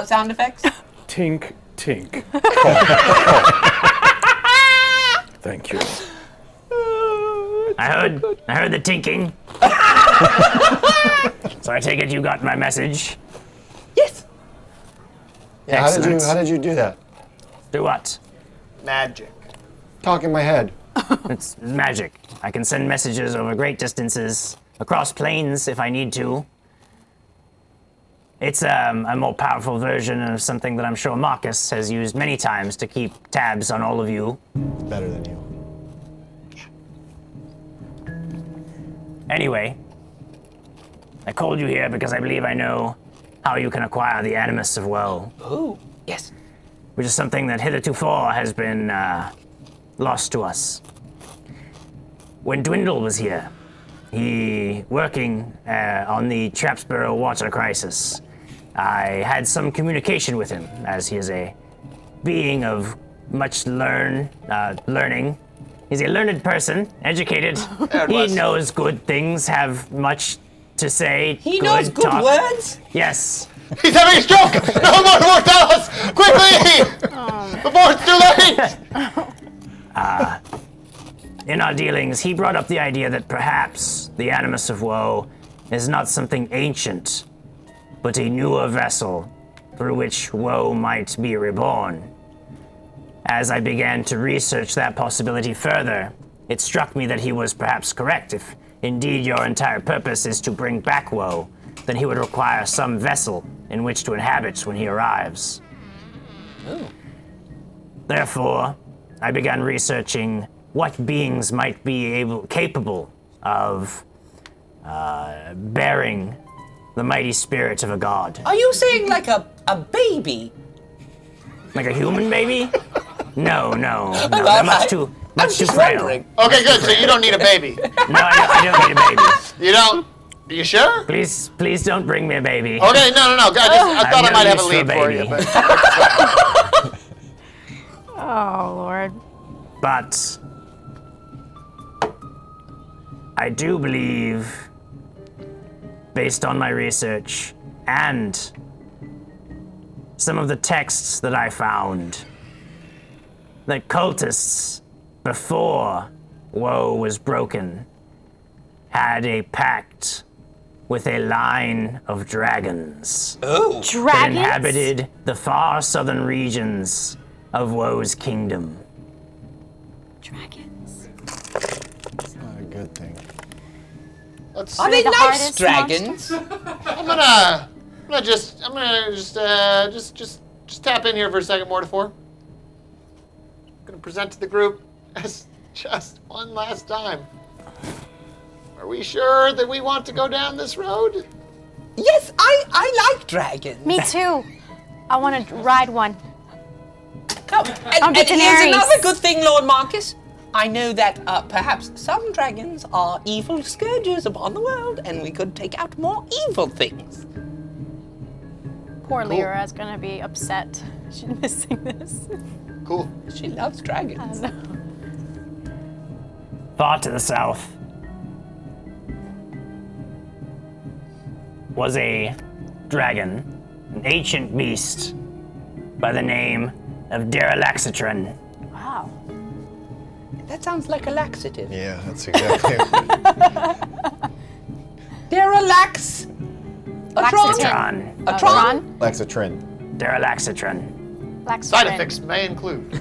sound effects? Tink, tink. Thank you. I heard the tinking. So I take it you got my message. Yes. Yeah, how Excellent. did you do that? Do what? Magic. Talk in my head. It's magic. I can send messages over great distances, across planes if I need to. It's a more powerful version of something that I'm sure Marcus has used many times to keep tabs on all of you. Better than you. Anyway, I called you here because I believe I know how you can acquire the Animus of Woe, Oh, yes. which is something that heretofore has been lost to us. When Dwindle was here, he working on the Trapsborough water crisis, I had some communication with him, as he is a being of much learning. He's a learned person, educated. He knows good things, have much to say. He knows good talk. words? Yes. He's having a stroke! No more mortalis! Quickly! Before it's too late! In our dealings, he brought up the idea that perhaps the Animus of Woe is not something ancient, but a newer vessel through which woe might be reborn. As I began to research that possibility further, it struck me that he was perhaps correct. If indeed your entire purpose is to bring back woe, then he would require some vessel in which to inhabit when he arrives. Therefore, I began researching what beings might be capable of bearing the mighty spirit of a god. Are you saying like a baby? Like a human baby? No, Well, they're much too I was just frail. wondering. Okay, good, so you don't need a baby. No, I don't need a baby. You don't? Are you sure? Please don't bring me a baby. Okay, no. I thought I no might have a use for a lead for you, baby. but Oh, Lord. But I do believe, based on my research and some of the texts that I found. That cultists, before Woe was broken, had a pact with a line of dragons that Dragons? inhabited the far southern regions of Woe's kingdom. Dragons. It's not a good thing. Let's Are see. they the nice hardest dragons? I'm gonna just tap in here for a second, Mortifor. Gonna present to the group as just one last time. Are we sure that we want to go down this road? Yes, I like dragons. Me too. I want to ride one. Oh, I'm and here's Daenerys. another good thing, Lord Marcus. I know that perhaps some dragons are evil scourges upon the world, and we could take out more evil things. Poor Lyra's gonna be upset. She's missing this. Cool. She loves dragons. Far to the south was a dragon, an ancient beast by the name of Derelaxitron. Wow. That sounds like a laxative. Yeah, that's exactly. They're a lax. A tron. Laxative. Tron. A tron. Lexatrin. Derelaxitron. Side effects may include.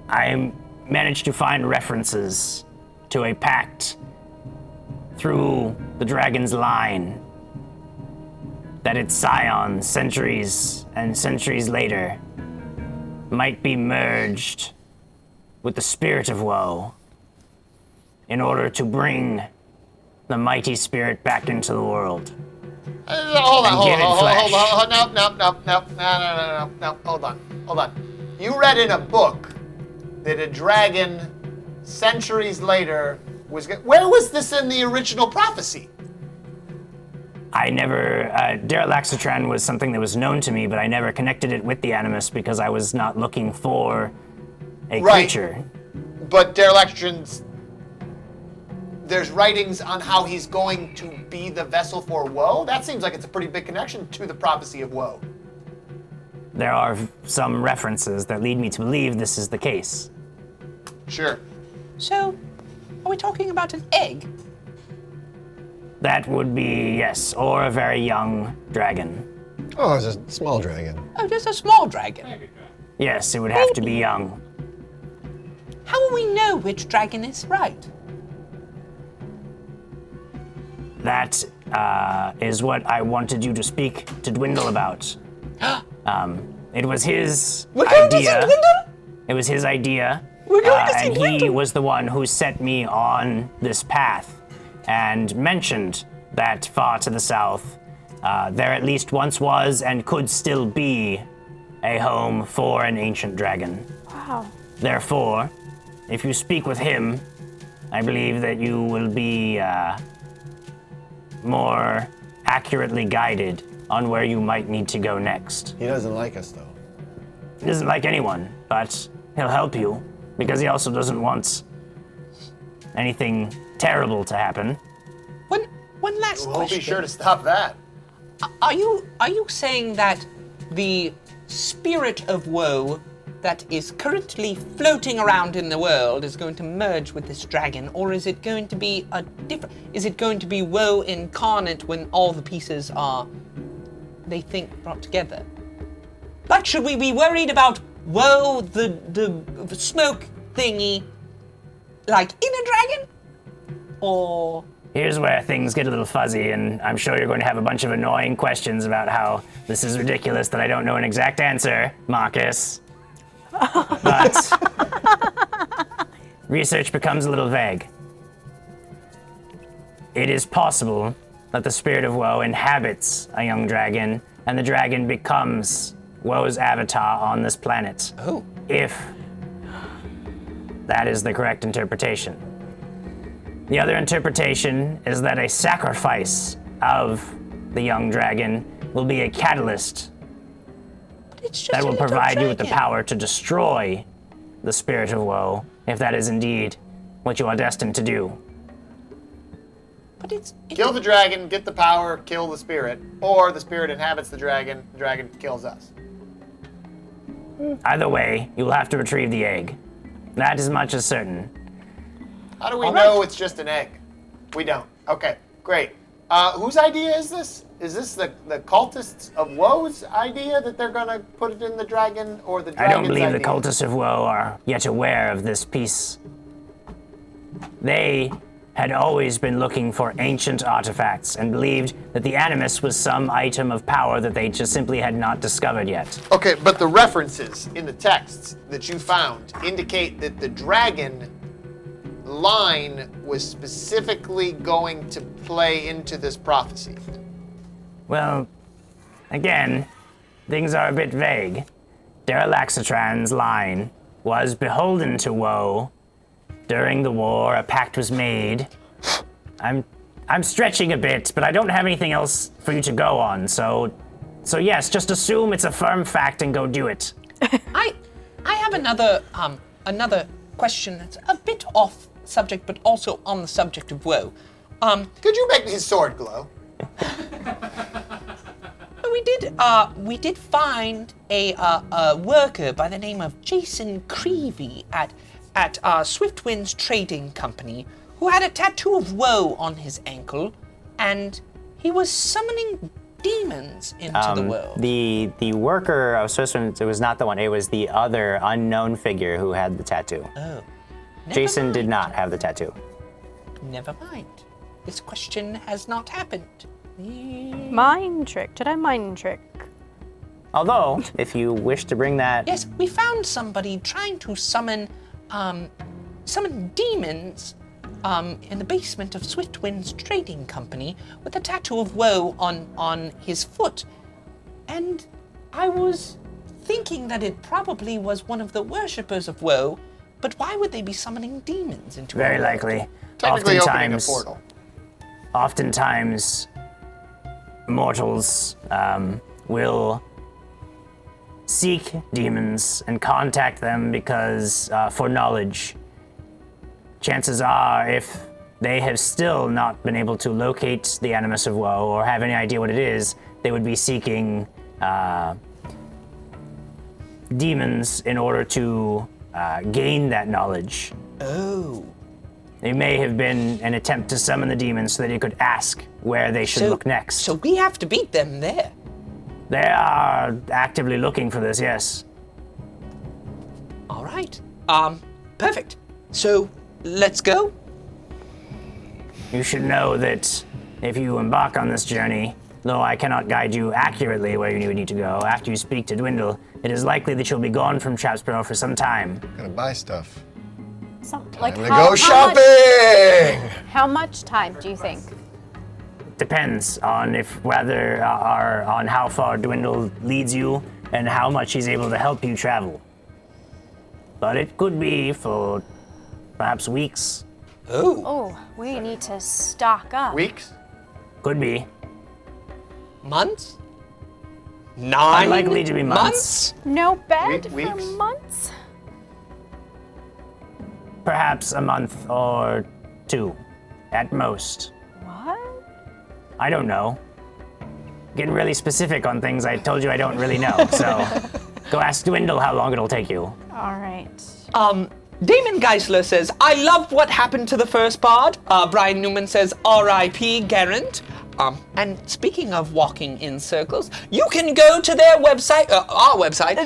I managed to find references to a pact through the dragon's line that its scion, centuries and centuries later, might be merged with the spirit of woe in order to bring the mighty spirit back into the world. Hold on, give it flesh. No, hold on. You read in a book that a dragon, centuries later, where was this in the original prophecy? I never, Derelaxitran was something that was known to me, but I never connected it with the Animus because I was not looking for a Right. creature. But Derelaxitran's, there's writings on how he's going to be the vessel for woe? That seems like it's a pretty big connection to the prophecy of woe. There are some references that lead me to believe this is the case. Sure. So, are we talking about an egg? That would be, yes, or a very young dragon. Oh, it's a small dragon. Oh, just a small dragon. Yes, it would have to be young. How will we know which dragon is right? That is what I wanted you to speak to Dwindle about. It was his We're going to see idea. Dwindle? It was his idea. We're going to see and he Dwindle. was the one who set me on this path and mentioned that far to the south, there at least once was and could still be a home for an ancient dragon. Wow. Therefore, if you speak with him, I believe that you will be more accurately guided on where you might need to go next. He doesn't like us, though. He doesn't like anyone, but he'll help you because he also doesn't want anything terrible to happen. One last We'll question. be sure to stop that. Are you saying that the spirit of woe that is currently floating around in the world is going to merge with this dragon, or is it going to be a different? Is it going to be woe incarnate when all the pieces are, they think, brought together? Like, should we be worried about woe, the smoke thingy, like in a dragon, or? Here's where things get a little fuzzy, and I'm sure you're going to have a bunch of annoying questions about how this is ridiculous that I don't know an exact answer, Marcus. But research becomes a little vague. It is possible that the spirit of woe inhabits a young dragon, and the dragon becomes woe's avatar on this planet. Oh. If that is the correct interpretation. The other interpretation is that a sacrifice of the young dragon will be a catalyst It's just that a will little provide you with the dragon. power to destroy the spirit of woe, if that is indeed what you are destined to do. But it's Kill the dragon, get the power, kill the spirit, or the spirit inhabits the dragon kills us. Either way, you'll have to retrieve the egg. That is much as certain. How do we know it's just an egg? We don't. Okay, great. Whose idea is this? Is this the cultists of Woe's idea that they're gonna put it in the dragon, or the I dragon's don't believe idea? the cultists of Woe are yet aware of this piece. They had always been looking for ancient artifacts and believed that the Animus was some item of power that they just simply had not discovered yet. Okay, but the references in the texts that you found indicate that the dragon line was specifically going to play into this prophecy. Well, again, things are a bit vague. Derelaxatran's line was beholden to Woe. During the war, a pact was made. I'm stretching a bit, but I don't have anything else for you to go on, so yes, just assume it's a firm fact and go do it. I have another question that's a bit off subject, but also on the subject of Woe. Could you make his sword glow? We did find a worker by the name of Jason Creevy at Swiftwind's Trading Company who had a tattoo of Woe on his ankle, and he was summoning demons into the world. The worker of Switzerland, it was not the one, it was the other unknown figure who had the tattoo. Oh. Jason did not have the tattoo. Never mind. This question has not happened. Mind trick. Did I mind trick? Although, if you wish to bring that... Yes, we found somebody trying to summon demons in the basement of Swiftwind's Trading Company with a tattoo of Woe on his foot. And I was thinking that it probably was one of the worshippers of Woe, but why would they be summoning demons into Very our world? likely. Technically opening a portal. Oftentimes, mortals will seek demons and contact them because for knowledge. Chances are, if they have still not been able to locate the Animus of Woe or have any idea what it is, they would be seeking demons in order to gain that knowledge. Oh. It may have been an attempt to summon the demons so that you could ask where they should look next. So we have to beat them there. They are actively looking for this, yes. All right. Perfect. So let's go. You should know that if you embark on this journey, though I cannot guide you accurately where you need to go, after you speak to Dwindle, it is likely that you'll be gone from Chapsborough for some time. Gonna buy stuff. Time to go shopping! How much time do you think? Depends on on how far Dwindle leads you and how much he's able to help you travel. But it could be for perhaps weeks. Oh, we need to stock up. Weeks? Could be. Months? 9 Unlikely to be months. No bed for Weeks? months? Perhaps a month or two, at most. What? I don't know. Getting really specific on things I told you I don't really know, so go ask Dwindle how long it'll take you. All right. Damon Geisler says, I love what happened to the first pod. Brian Newman says, R.I.P. Garant. And speaking of walking in circles, you can go to their website, our website,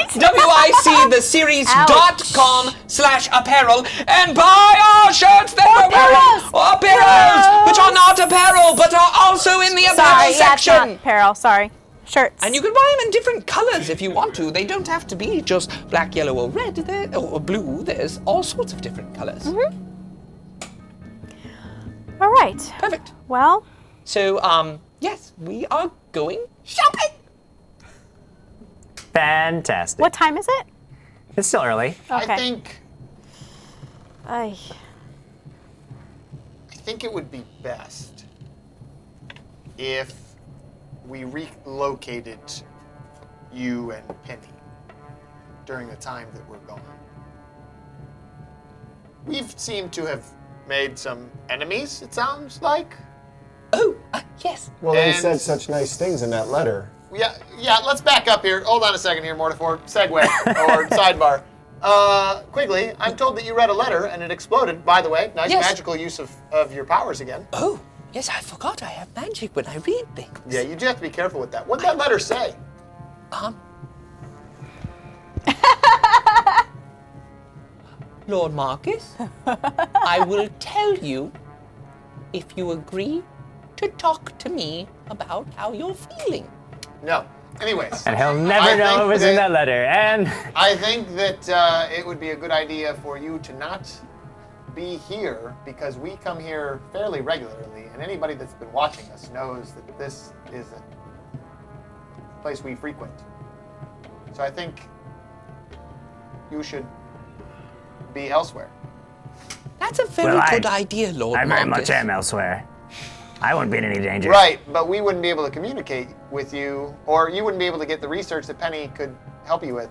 wictheseries.com/apparel and buy our shirts that we're wearing. Apparels, which are not apparel, but are also in the apparel section. Sorry, not apparel. Sorry. Shirts. And you can buy them in different colors if you want to. They don't have to be just black, yellow, or red, or blue. There's all sorts of different colors. Mm-hmm. All right. Perfect. Well. So, yes, we are going shopping. Fantastic. What time is it? It's still early. Okay. I think it would be best if we relocated you and Penny during the time that we're gone. We've seemed to have made some enemies, it sounds like. Oh, yes. Well, he And- said such nice things in that letter. Yeah, let's back up here. Hold on a second here, Mortifor. Segue, or sidebar. Quigley, I'm told that you read a letter and it exploded. By the way, nice Yes. magical use of your powers again. Oh, yes, I forgot I have magic when I read things. Yeah, you do have to be careful with that. What'd that letter say? Lord Marcus, I will tell you if you agree to talk to me about how you're feeling. No. Anyways. And he'll never I know think it was in that letter. And I think that it would be a good idea for you to not be here because we come here fairly regularly, and anybody that's been watching us knows that this is a place we frequent. So I think you should be elsewhere. That's a very Well, good idea, Lord I Marcus. very much am elsewhere. I won't be in any danger. Right, but we wouldn't be able to communicate with you, or you wouldn't be able to get the research that Penny could help you with.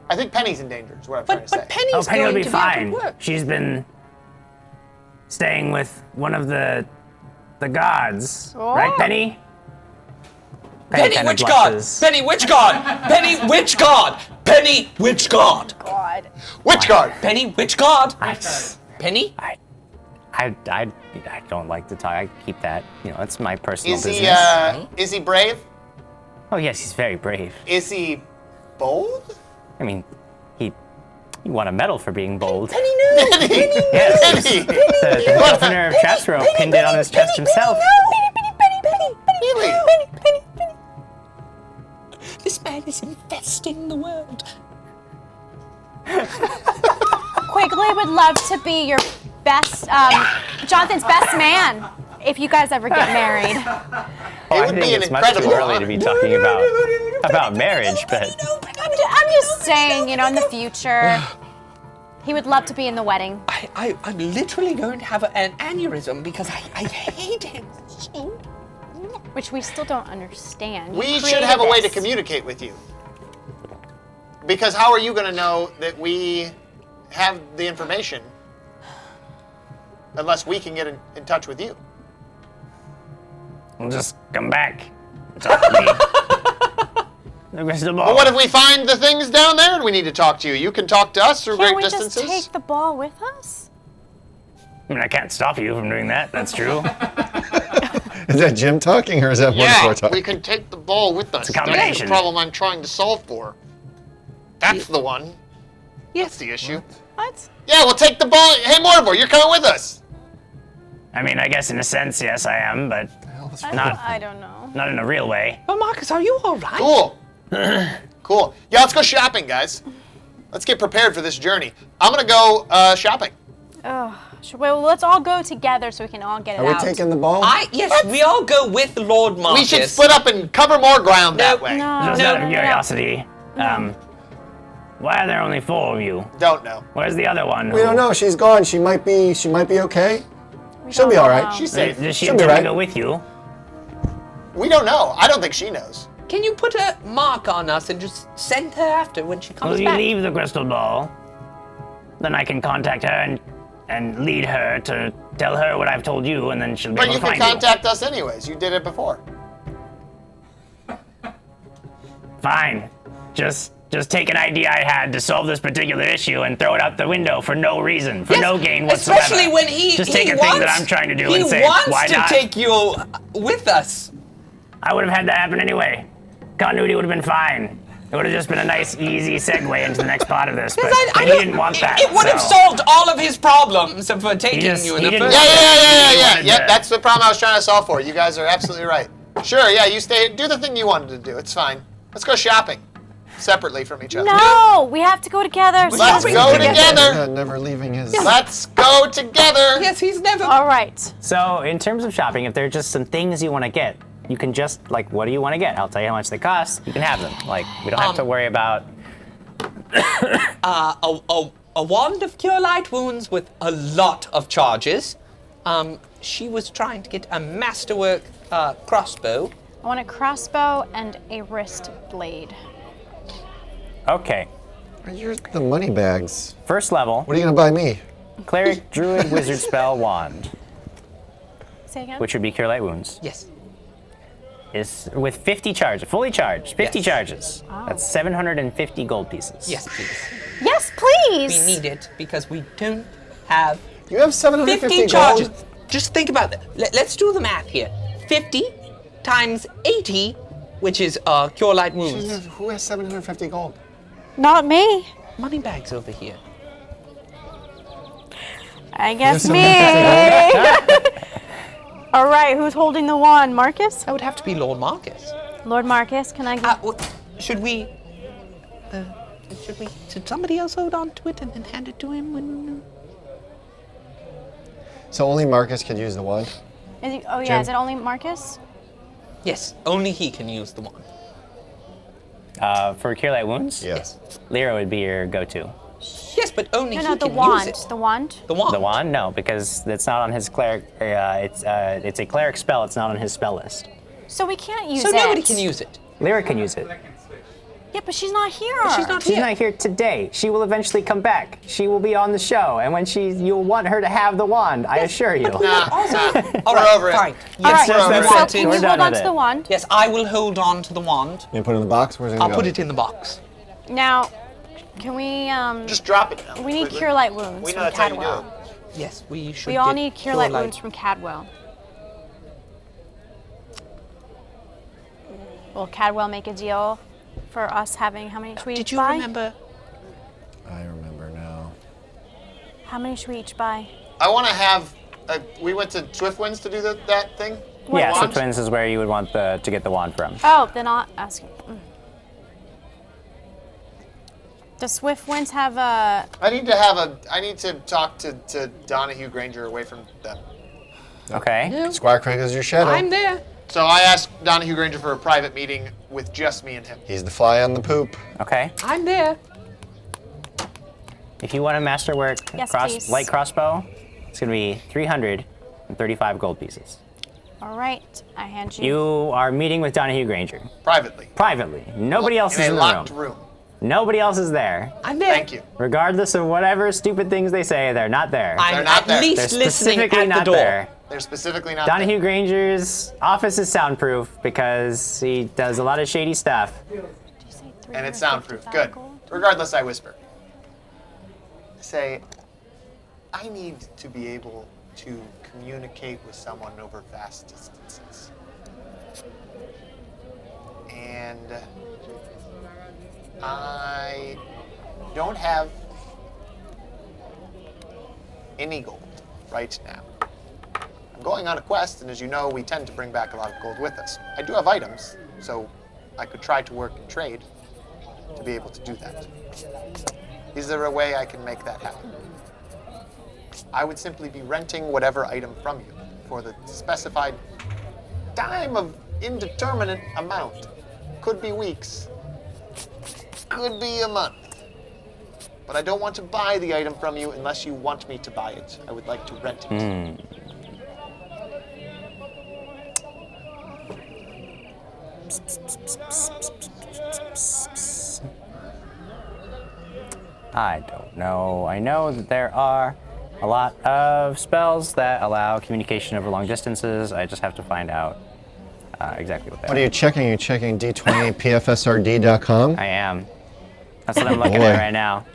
I think Penny's in danger, is what I'm trying to say. But Penny's Oh, Penny will going be to be able fine. to work. She's been staying with one of the gods, right, Penny? Penny, kinda which god? blushes. Penny, which god? Penny, which god? Penny, which god? God. Which guard? Penny, which god? Penny? I don't like to talk. I keep that. You know, that's my personal Is business. is he brave? Oh yes, he's very brave. Is he bold? I mean, he won a medal for being bold. Penny, no! Yes, Penny! the governor of Chatsrow pinned it on his chest himself. This man is infesting the world. Quigley would love to be your best, Jonathan's best man if you guys ever get married. I would be think an it's much too incredible early to be talking about marriage, but I'm just saying, in the future, he would love to be in the wedding. I'm literally going to have an aneurysm because I hate him so. Which we still don't understand. You We should created have a way to this. communicate with you. Because how are you going to know that we have the information unless we can get in touch with you? we'll just come back. Talk to me. The crystal ball. But what if we find the things down there and we need to talk to you? You can talk to us through Can't great we distances. just take the ball with us? I mean, I can't stop you from doing that. That's true. Is that Jim talking or is that Yeah, Mortifor talking? we can take the ball with us. a That's the combination. problem I'm trying to solve for. That's the one. Yes. That's the issue. What? Yeah, we'll take the ball. Hey, Mortifor, you're coming with us. I mean, I guess in a sense, yes, I am, but not I don't know. not in a real way. But Marcus, are you all right? Cool. Cool. Yeah, let's go shopping, guys. Let's get prepared for this journey. I'm going to go shopping. Well, let's all go together so we can all get it Are we out. taking the ball? Yes, we all go with Lord Marcus. We should split up and cover more ground that way. Just No, out of no, no. curiosity, why are there only 4 of you? Don't know. Where's the other one? We don't know. She's gone. She might be okay. She'll be all right. She's safe. Does she She'll be intend to right. go with you? We don't know. I don't think she knows. Can you put a mark on us and just send her after when she comes Will you back? leave the crystal ball? Then I can contact her and lead her to tell her what I've told you, and then she'll be But able you to can find contact us anyways. You did it before. you. Fine. Just take an idea I had to solve this particular issue and throw it out the window for no reason, for Yes, no gain whatsoever. Especially when he just he take a wants, thing that I'm trying to do he and say, wants why to not? take you with us. I would have had that happen anyway. Continuity would have been fine. It would have just been a nice, easy segue into the next part of this. But, Because but he didn't want that. It would have so- solved all of his problems for taking just- you in he the didn't- first Yeah. wanted Yeah, to- that's the problem I was trying to solve for. You guys are absolutely right. Sure, yeah, you stay. Do the thing you wanted to do. It's fine. Let's go shopping separately from each other. No, we have to go together. Let's shopping go together. together. Never leaving his. Let's go together. Yes, he's never. All right. So, in terms of shopping, if there are just some things you want to get, you can just, like, what do you want to get? I'll tell you how much they cost. You can have them. Like, we don't have to worry about. A wand of cure light wounds with a lot of charges. She was trying to get a masterwork crossbow. I want a crossbow and a wrist blade. Okay. You're the money bags. First level. What are you gonna buy me? cleric, druid, wizard spell, wand, Say again? which would be Cure Light Wounds, Yes. is with 50 charges, fully charged, 50 Yes. charges. That's 750 gold pieces. Yes, please. Yes, please. We need it because we don't have You have 750 50 gold? charges. Just think about that. Let's do the math here. 50 times 80, which is Cure Light Wounds. Who has 750 gold? Not me. Money bags over here. I guess There's me. All right, who's holding the wand? Marcus? That would have to be Lord Marcus. Lord Marcus, can I get... Should we? Should somebody else hold on to it and then hand it to him when? So only Marcus could use the wand? Is it, oh yeah, Jim? is it only Marcus? Yes, only he can use the wand. For Cure Light Wounds, Yes. Lyra would be your go-to. Yes, but only No, he no, the can wand. use it. The wand? The wand. The wand? No, because it's not on his cleric. It's a cleric spell. It's not on his spell list. So we can't use So it. nobody can use it. Lyra can use it. Yeah, but she's not here. She's not She's here. not here today. She will eventually come back. She will be on the show, and when you'll want her to have the wand. I assure you. Oh, Nah, All we're right, over it. fine. All right, Yes, we're over we it. so want can it. you We're hold done on with to the it. wand? Yes, I will hold on to the wand. You put it in the box? Where's it I'll gonna put go? it in the box. Now, can we, Just drop it now. we need Cure Light Wounds We know from that's how you do Cadwell. it. Yes, we should. We all get need Cure Light Wounds from Cadwell. Will Cadwell make a deal for us having, how many should we Did each you buy? remember? I remember now. How many should we each buy? I want to have. We went to Swiftwinds to do that thing. Yeah, so wand? twins is where you would want to get the wand from. Oh, then I'll ask you. Does Swiftwinds have a... I need to talk to Donahue Granger away from them. Okay. Squire Craig is your shadow. I'm there. So I asked Donahue Granger for a private meeting with just me and him. He's the fly on the poop. Okay. I'm there. If you want a masterwork Yes, please. light crossbow, it's gonna be 335 gold pieces. All right, I hand you... You are meeting with Donahue Granger Privately. privately. Nobody else in is a in the locked room. room. Nobody else is there. I'm there. Thank you. Regardless of whatever stupid things they say, they're not there. I'm They're not at there. They're least listening specifically at the not door. there. They're specifically not Donahue there. Granger's office is soundproof because he does a lot of shady stuff. And it's soundproof. Good. Regardless, I whisper. Say, I need to be able to communicate with someone over vast distances. And I don't have any gold right now. I'm going on a quest, and as you know, we tend to bring back a lot of gold with us. I do have items, so I could try to work and trade to be able to do that. Is there a way I can make that happen? I would simply be renting whatever item from you for the specified time of indeterminate amount. Could be weeks, could be a month. But I don't want to buy the item from you unless you want me to buy it. I would like to rent it. I don't know. I know that there are a lot of spells that allow communication over long distances. I just have to find out exactly what they What are you checking? You're checking d20pfsrd.com? I am. That's what I'm looking Boy. at right now.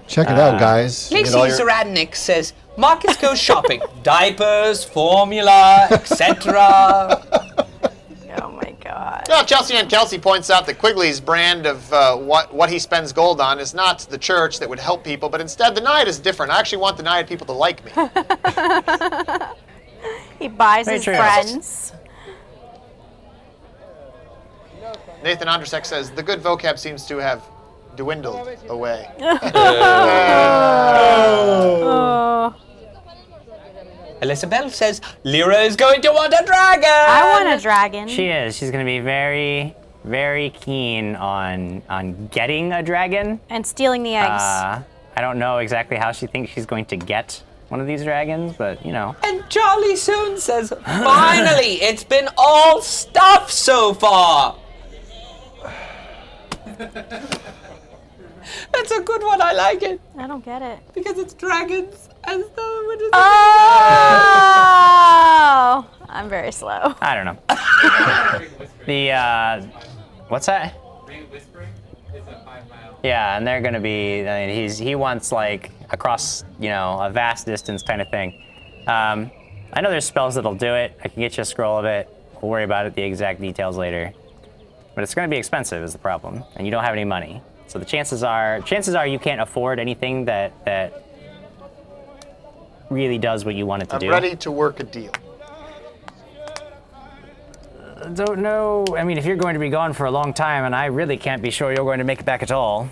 Check it out, guys. You Lacey get all your- Zaradnik says, Marcus goes shopping. Diapers, formula, etc. Oh my god. Well, Chelsea Ann Kelsey points out that Quigley's brand of what he spends gold on is not the church that would help people, but instead the Naiad is different. I actually want the Naiad people to like me. He buys Very his true. friends. Nathan Andrzejczyk says, the good vocab seems to have dwindled away. Oh. Elizabeth says, Lyra is going to want a dragon. I want a dragon. She is. She's going to be very, very keen on getting a dragon. And stealing the eggs. I don't know exactly how she thinks she's going to get one of these dragons, but you know. And Charlie Soon says, finally, it's been all stuff so far. That's a good one. I like it I don't get it. because it's dragons. Oh! I'm very slow. I don't know. What's that? Yeah, and they're gonna be. I mean, he wants like across, a vast distance kind of thing. I know there's spells that'll do it. I can get you a scroll of it. We'll worry about it, the exact details later. But it's gonna be expensive is the problem, and you don't have any money. So the chances are you can't afford anything that really does what you want it to do. I'm ready to work a deal. Don't know. I mean, if you're going to be gone for a long time, and I really can't be sure you're going to make it back at all.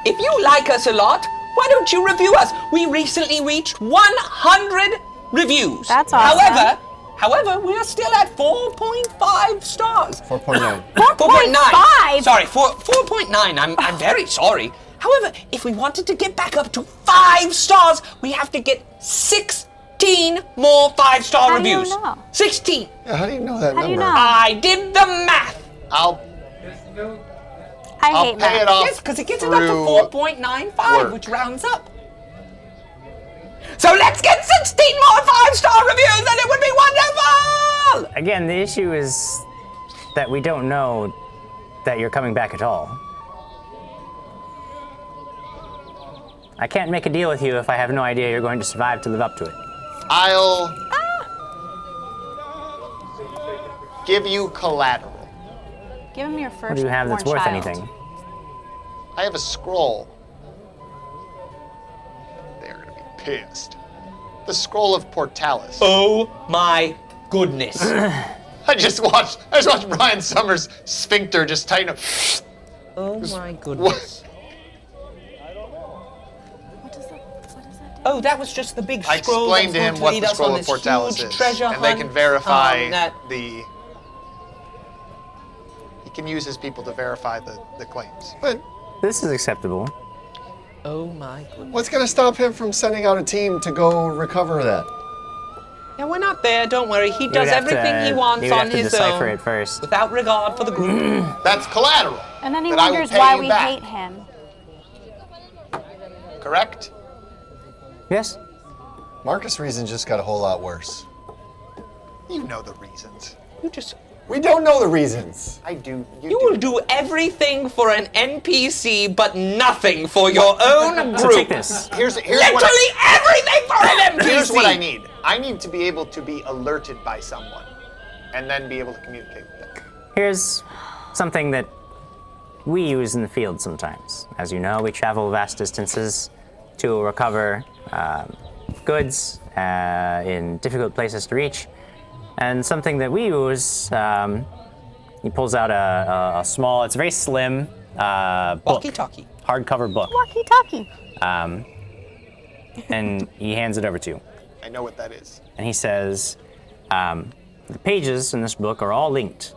If you like us a lot, why don't you review us? We recently reached 100 reviews. That's awesome. However, we are still at 4.5 stars. 4.9. 4.5? Sorry, 4.9. I'm very sorry. However, if we wanted to get back up to 5 stars, we have to get 16 more 5-star How do you reviews. know? 16. Yeah, how do you know that How do number? you know? I did the math. I'll I hate pay it math. off. Yes, because it gets it up to through 4.95, work. which rounds up. So let's get 16 more 5-star reviews, and it would be wonderful! Again, the issue is that we don't know that you're coming back at all. I can't make a deal with you if I have no idea you're going to survive to live up to it. I'll give you collateral. Give him your first What do you have that's worth child. anything? I have a scroll. They're gonna be pissed. The scroll of Portalis. Oh my goodness. I just watched Brian Summers' sphincter just tighten up. Oh my goodness. What does that do? Oh, that was just the big I scroll. explained to that's him going what lead the us scroll on of this Portalis huge is, treasure and they hunt, can verify that He can use his people to verify the claims. But This is acceptable. Oh my goodness. what's going to stop him from sending out a team to go recover that? Yeah, we're not there. Don't worry. He You would does have everything he wants you would on have to his decipher own, it first. without regard for the group. That's collateral. And then he that I will wonders pay why you we back. hate him. Correct? Yes? Marcus' reason just got a whole lot worse. You know the reasons. You just. We don't know the reasons. I do. You do. will do everything for an NPC, but nothing for your own group. So take this. Here's what Literally everything for an NPC. Here's what I need. I need to be able to be alerted by someone, and then be able to communicate with them. Here's something that we use in the field sometimes. As you know, we travel vast distances to recover goods in difficult places to reach. And something that we use, he pulls out a small, it's a very slim book, Walkie-talkie. hardcover book, Walkie-talkie. and he hands it over to you. I know what that is. And he says, the pages in this book are all linked.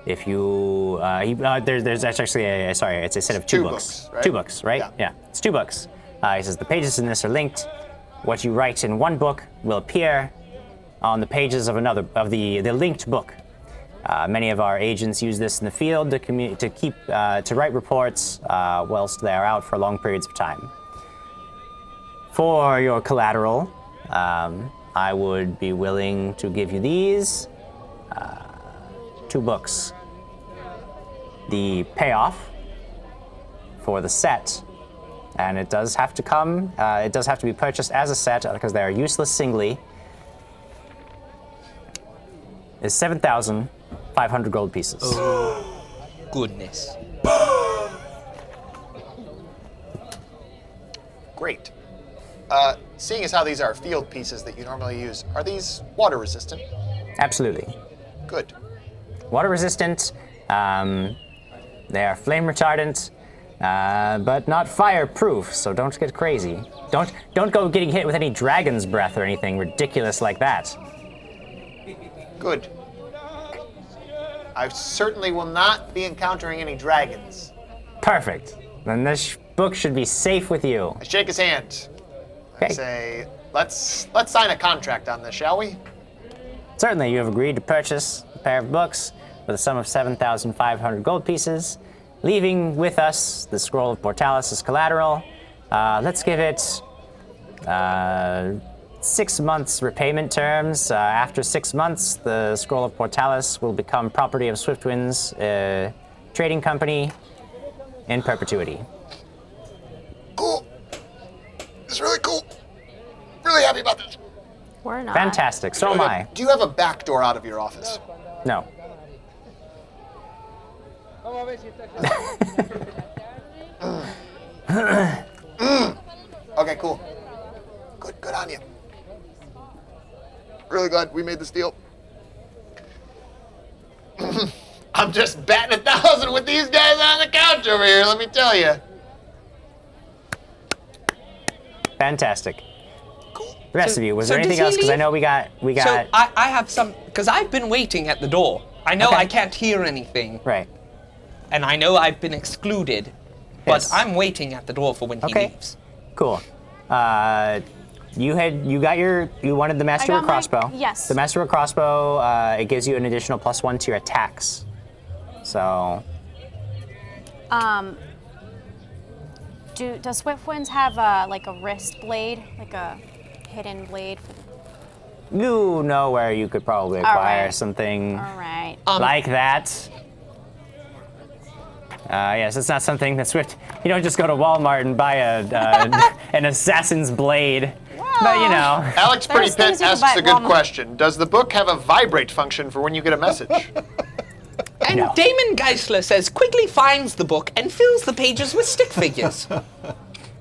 If you, there's actually it's a set of two books. right? 2 books, right? Yeah. It's 2 books. He says the pages in this are linked. What you write in one book will appear on the pages of another, of the linked book. Many of our agents use this in the field to write reports whilst they are out for long periods of time. For your collateral, I would be willing to give you these 2 books. The payoff for the set, and it does have to come, it does have to be purchased as a set because they are useless singly, is 7,500 gold pieces. Goodness. Great. Seeing as how these are field pieces that you normally use, are these water resistant? Absolutely. Good. Water resistant, they are flame retardant, but not fireproof, so don't get crazy. Don't go getting hit with any dragon's breath or anything ridiculous like that. Good. I certainly will not be encountering any dragons. Perfect. Then this book should be safe with you. I shake his hand. I Okay. say, let's sign a contract on this, shall we? Certainly, you have agreed to purchase a pair of books. with a sum of 7,500 gold pieces, leaving with us the Scroll of Mortalis as collateral. Let's give it 6 months repayment terms. After 6 months, the Scroll of Mortalis will become property of Swiftwind's trading company in perpetuity. Cool. It's really cool. Really happy about this. We're not. Fantastic. So am I. Do you have a back door out of your office? No. Okay, cool. Good on you. Really glad we made this deal. I'm just batting 1,000 with these guys on the couch over here, let me tell you. Fantastic. The rest So- of you, was so there anything does he else? Because I leave? know we got. So I have some, because I've been waiting at the door. I know Okay. I can't hear anything, Right. and I know I've been excluded, but Yes. I'm waiting at the door for when he Okay. leaves. Cool. You wanted the Master got my- Crossbow. yes. The Master Crossbow, it gives you an additional +1 to your attacks. So, Does Swiftwinds have a wrist blade, like a hidden blade? you know where you could probably acquire right. something All right. like that. Yes, it's not something that Swift. You don't just go to Walmart and buy an assassin's blade. But you know, Alex Pretty There's things Pit you can asks buy a at good Walmart. question. Does the book have a vibrate function for when you get a message? And No. Damon Geisler says Quigley finds the book and fills the pages with stick figures.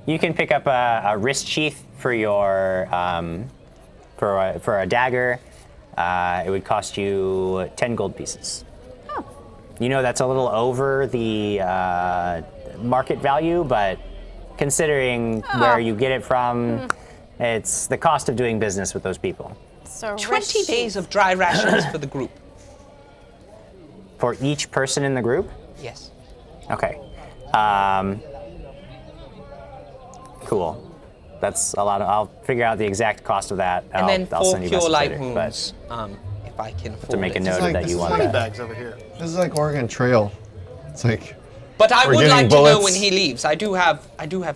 you can pick up a wrist sheath for your for a dagger. It would cost you 10 gold pieces. You know that's a little over the market value, but considering where you get it from, it's the cost of doing business with those people. So 20 days of dry rations for the group. For each person in the group? Yes. Okay. Cool. That's a lot of. I'll figure out the exact cost of that. And then I'll for send you Cure messages Light later, Wounds, if I can afford to make a it. note like- that this you is want like- Money that. bags over here. This is like Oregon Trail. It's like, But I We're would getting like to know bullets. when he leaves. I do have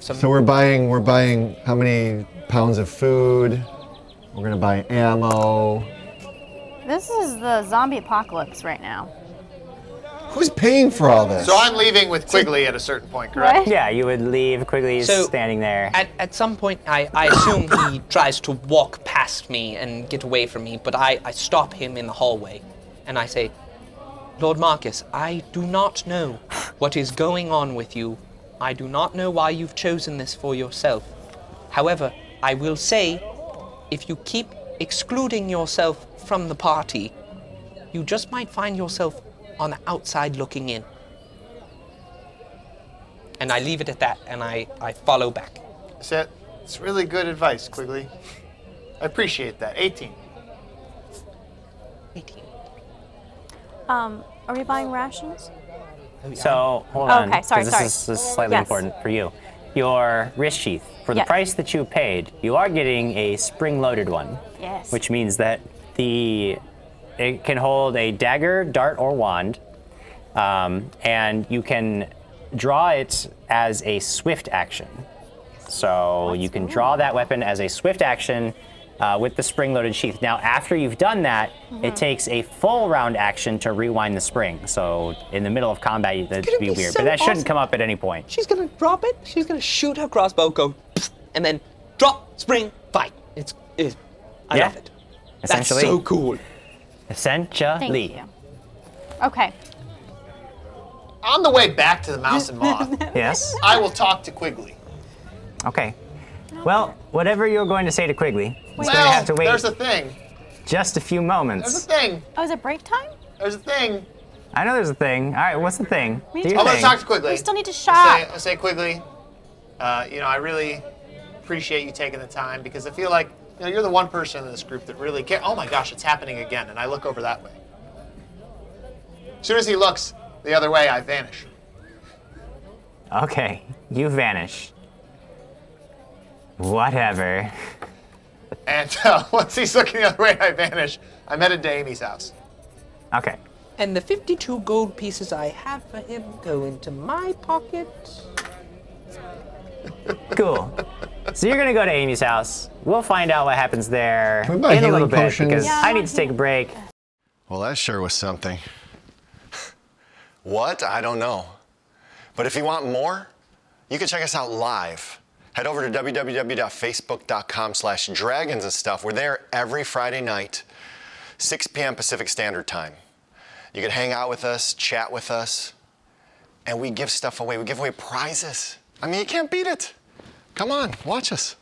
some. so we're buying how many pounds of food? We're gonna buy ammo. This is the zombie apocalypse right now. Who's paying for all this? So I'm leaving with Quigley at a certain point, correct? Right? Yeah, you would leave. Quigley's So- standing there. At some point, I assume he tries to walk past me and get away from me, but I stop him in the hallway, and I say, Lord Marcus, I do not know what is going on with you. I do not know why you've chosen this for yourself. However, I will say, if you keep excluding yourself from the party, you just might find yourself on the outside looking in. And I leave it at that, and I follow back. It's really good advice, Quigley. I appreciate that. 18. 18. Are we buying rations? So hold on. Okay, sorry, 'cause sorry. This is slightly Yes. important for you. Your wrist sheath. For the Yes. price that you paid, you are getting a spring-loaded one. Yes. Which means that it can hold a dagger, dart, or wand, and you can draw it as a swift action. So you can draw that weapon as a swift action with the spring-loaded sheath. Now, after you've done that, it takes a full round action to rewind the spring. So in the middle of combat, that'd gonna be be weird. so But that shouldn't awesome. come up at any point. She's gonna drop it. She's gonna shoot her crossbow, go, pfft, and then drop, spring, fight. I Yeah. love it. Essentially. That's so cool. Essentially. Thank you. Okay. On the way back to the Mouse and Moth, Yes. I will talk to Quigley. Okay. Well, whatever you're going to say to Quigley, it's going to Well, have to wait there's a thing. just a few There's a moments. thing. Oh, is it break time? There's a thing. I know there's a thing. All right, what's the thing? Me Do too. your I'm going thing. to talk to Quigley. We still need to shop. I say Quigley, I really appreciate you taking the time because I feel like you're the one person in this group that really cares. Oh my gosh, it's happening again. And I look over that way. As soon as he looks the other way, I vanish. Okay, you vanish. Whatever. And once he's looking the other way, I vanish. I'm headed to Amy's house. Okay. And the 52 gold pieces I have for him go into my pocket. Cool. So you're gonna go to Amy's house. We'll find out what happens there Can we buy in a little healing bit potions? because Yeah, I need to take a break. Well, that sure was something. What? I don't know. But if you want more, you can check us out live. Head over to www.facebook.com/dragons and stuff. We're there every Friday night, 6 p.m. Pacific Standard Time. You can hang out with us, chat with us, and we give stuff away. We give away prizes. I mean, you can't beat it. Come on, watch us.